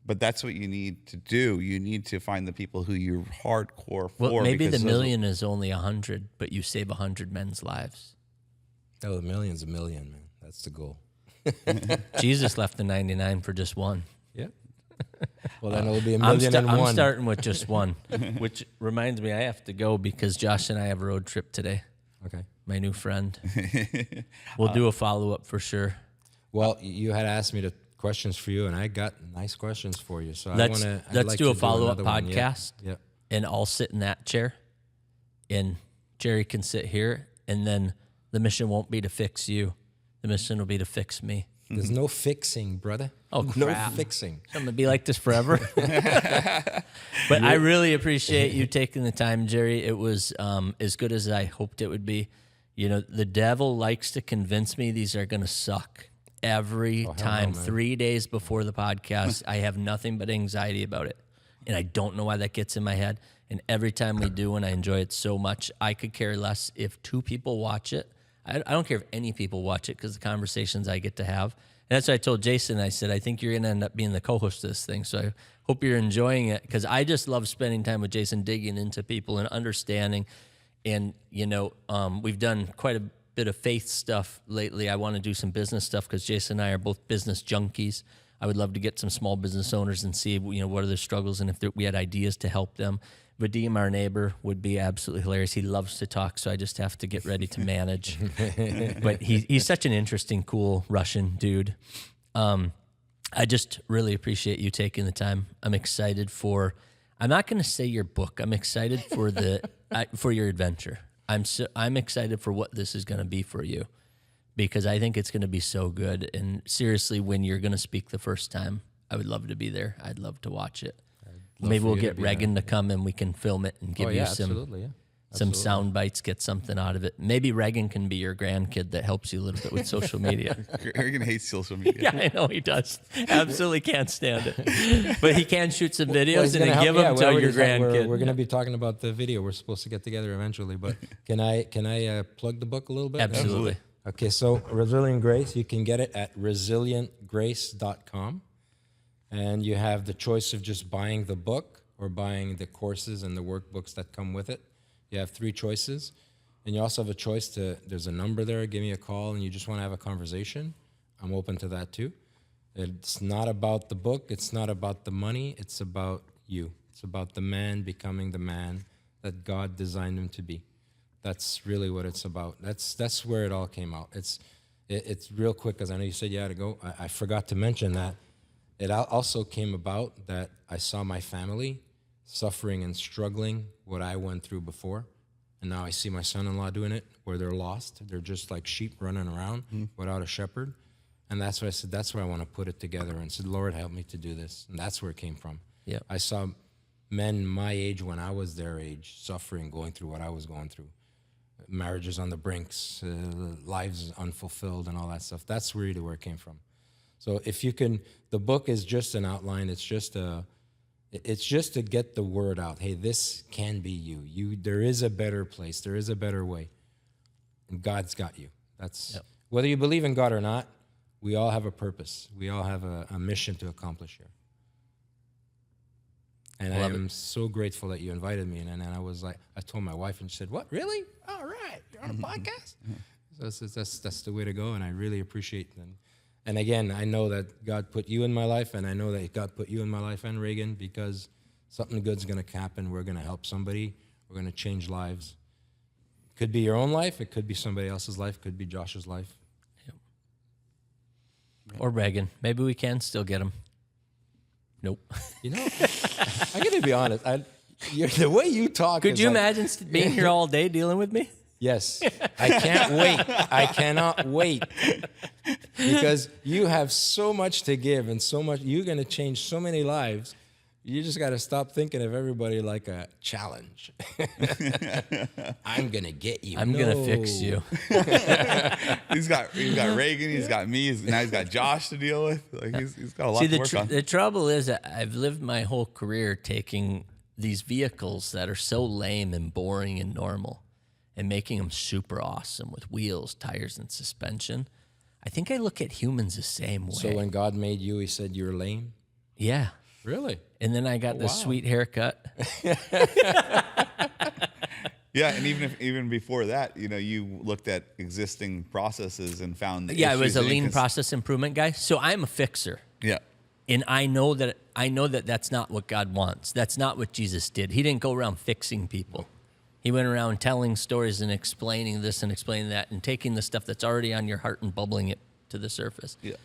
But that's what you need to do. You need to find the people who you're hardcore for. Well, maybe the because million is only 100, but you save 100 men's lives. Oh, the million's a million, man. That's the goal. Jesus left the 99 for just one. Yeah. Well, then it'll be a million and one. I'm starting with just one, which reminds me I have to go because Josh and I have a road trip today. Okay. My new friend. We'll do a follow-up for sure. Well, you had asked me the questions for you, and I got nice questions for you. So Let's do a follow-up another one. podcast, Yeah. and I'll sit in that chair, and Gerry can sit here, and then the mission won't be to fix you. The mission will be to fix me. There's no fixing, brother. Oh, no crap. fixing. I'm gonna be like this forever. But I really appreciate you taking the time, Gerry. It was as good as I hoped it would be. You know, the devil likes to convince me these are gonna suck every time. 3 days before the podcast, I have nothing but anxiety about it, and I don't know why that gets in my head. And every time we do, and I enjoy it so much, I could care less if 2 people watch it. I don't care if any people watch it because the conversations I get to have. And that's what I told Jason. I said, I think you're going to end up being the co-host of this thing. So I hope you're enjoying it because I just love spending time with Jason, digging into people and understanding. And, you know, we've done quite a bit of faith stuff lately. I want to do some business stuff because Jason and I are both business junkies. I would love to get some small business owners and see, what are their struggles and if we had ideas to help them. Vadim, our neighbor, would be absolutely hilarious. He loves to talk, so I just have to get ready to manage. But he's such an interesting, cool Russian dude. I just really appreciate you taking the time. I'm excited I'm not going to say your book. I'm excited for for your adventure. I'm excited for what this is going to be for you, because I think it's going to be so good. And seriously, when you're going to speak the first time, I would love to be there. I'd love to watch it. Maybe we'll get Reagan to come and we can film it and give you some sound bites, get something out of it. Maybe Reagan can be your grandkid that helps you a little bit with social media. Reagan hates social media. Yeah, I know he does. Absolutely can't stand it. But he can shoot some videos and then give them to your grandkid. We're going to be talking about the video. We're supposed to get together eventually. But can I plug the book a little bit? Absolutely. Okay, so Resilient Grace, you can get it at resilientgrace.com. And you have the choice of just buying the book or buying the courses and the workbooks that come with it. You have 3 choices. And you also have a choice there's a number there, give me a call, and you just want to have a conversation. I'm open to that too. It's not about the book. It's not about the money. It's about you. It's about the man becoming the man that God designed him to be. That's really what it's about. That's where it all came out. It's real quick, because I know you said you had to go. I forgot to mention that. It also came about that I saw my family suffering and struggling what I went through before. And now I see my son-in-law doing it, where they're lost. They're just like sheep running around without a shepherd. And that's why I said, that's where I want to put it together. And said, Lord, help me to do this. And that's where it came from. Yep. I saw men my age, when I was their age, suffering, going through what I was going through. Marriages on the brinks, lives unfulfilled and all that stuff. That's really where it came from. So if you can, the book is just an outline. It's just to get the word out. Hey, this can be you. There is a better place. There is a better way. And God's got you. Whether you believe in God or not, we all have a purpose. We all have a mission to accomplish here. And I am so grateful that you invited me. And I was like, I told my wife, and she said, "What, really? All right, you're on a podcast?" So that's the way to go, and I really appreciate them. And again, I know that God put you in my life, and I know that God put you in my life and Reagan, because something good's going to happen. We're going to help somebody. We're going to change lives. It could be your own life. It could be somebody else's life. It could be Josh's life. Yep. Or Reagan. Maybe we can still get him. Nope. I'm going to be honest. The way you talk. Could you imagine being here all day dealing with me? Yes. I can't wait. I cannot wait. Because you have so much to give and so much. You're going to change so many lives. You just got to stop thinking of everybody like a challenge. I'm going to get you. I'm going to fix you. He's got Reagan. He's got me. Now he's got Josh to deal with. Like he's got a lot to work on. The trouble is that I've lived my whole career taking these vehicles that are so lame and boring and normal and making them super awesome with wheels, tires, and suspension. I think I look at humans the same way. So when God made you, he said, you're lame? Yeah. Really? And then I got this sweet haircut. Yeah, and even before that, you looked at existing processes and found the Yeah, I was a issues lean process improvement guy. So I'm a fixer. Yeah. And I know that that's not what God wants. That's not what Jesus did. He didn't go around fixing people. He went around telling stories and explaining this and explaining that and taking the stuff that's already on your heart and bubbling it to the surface. Yeah.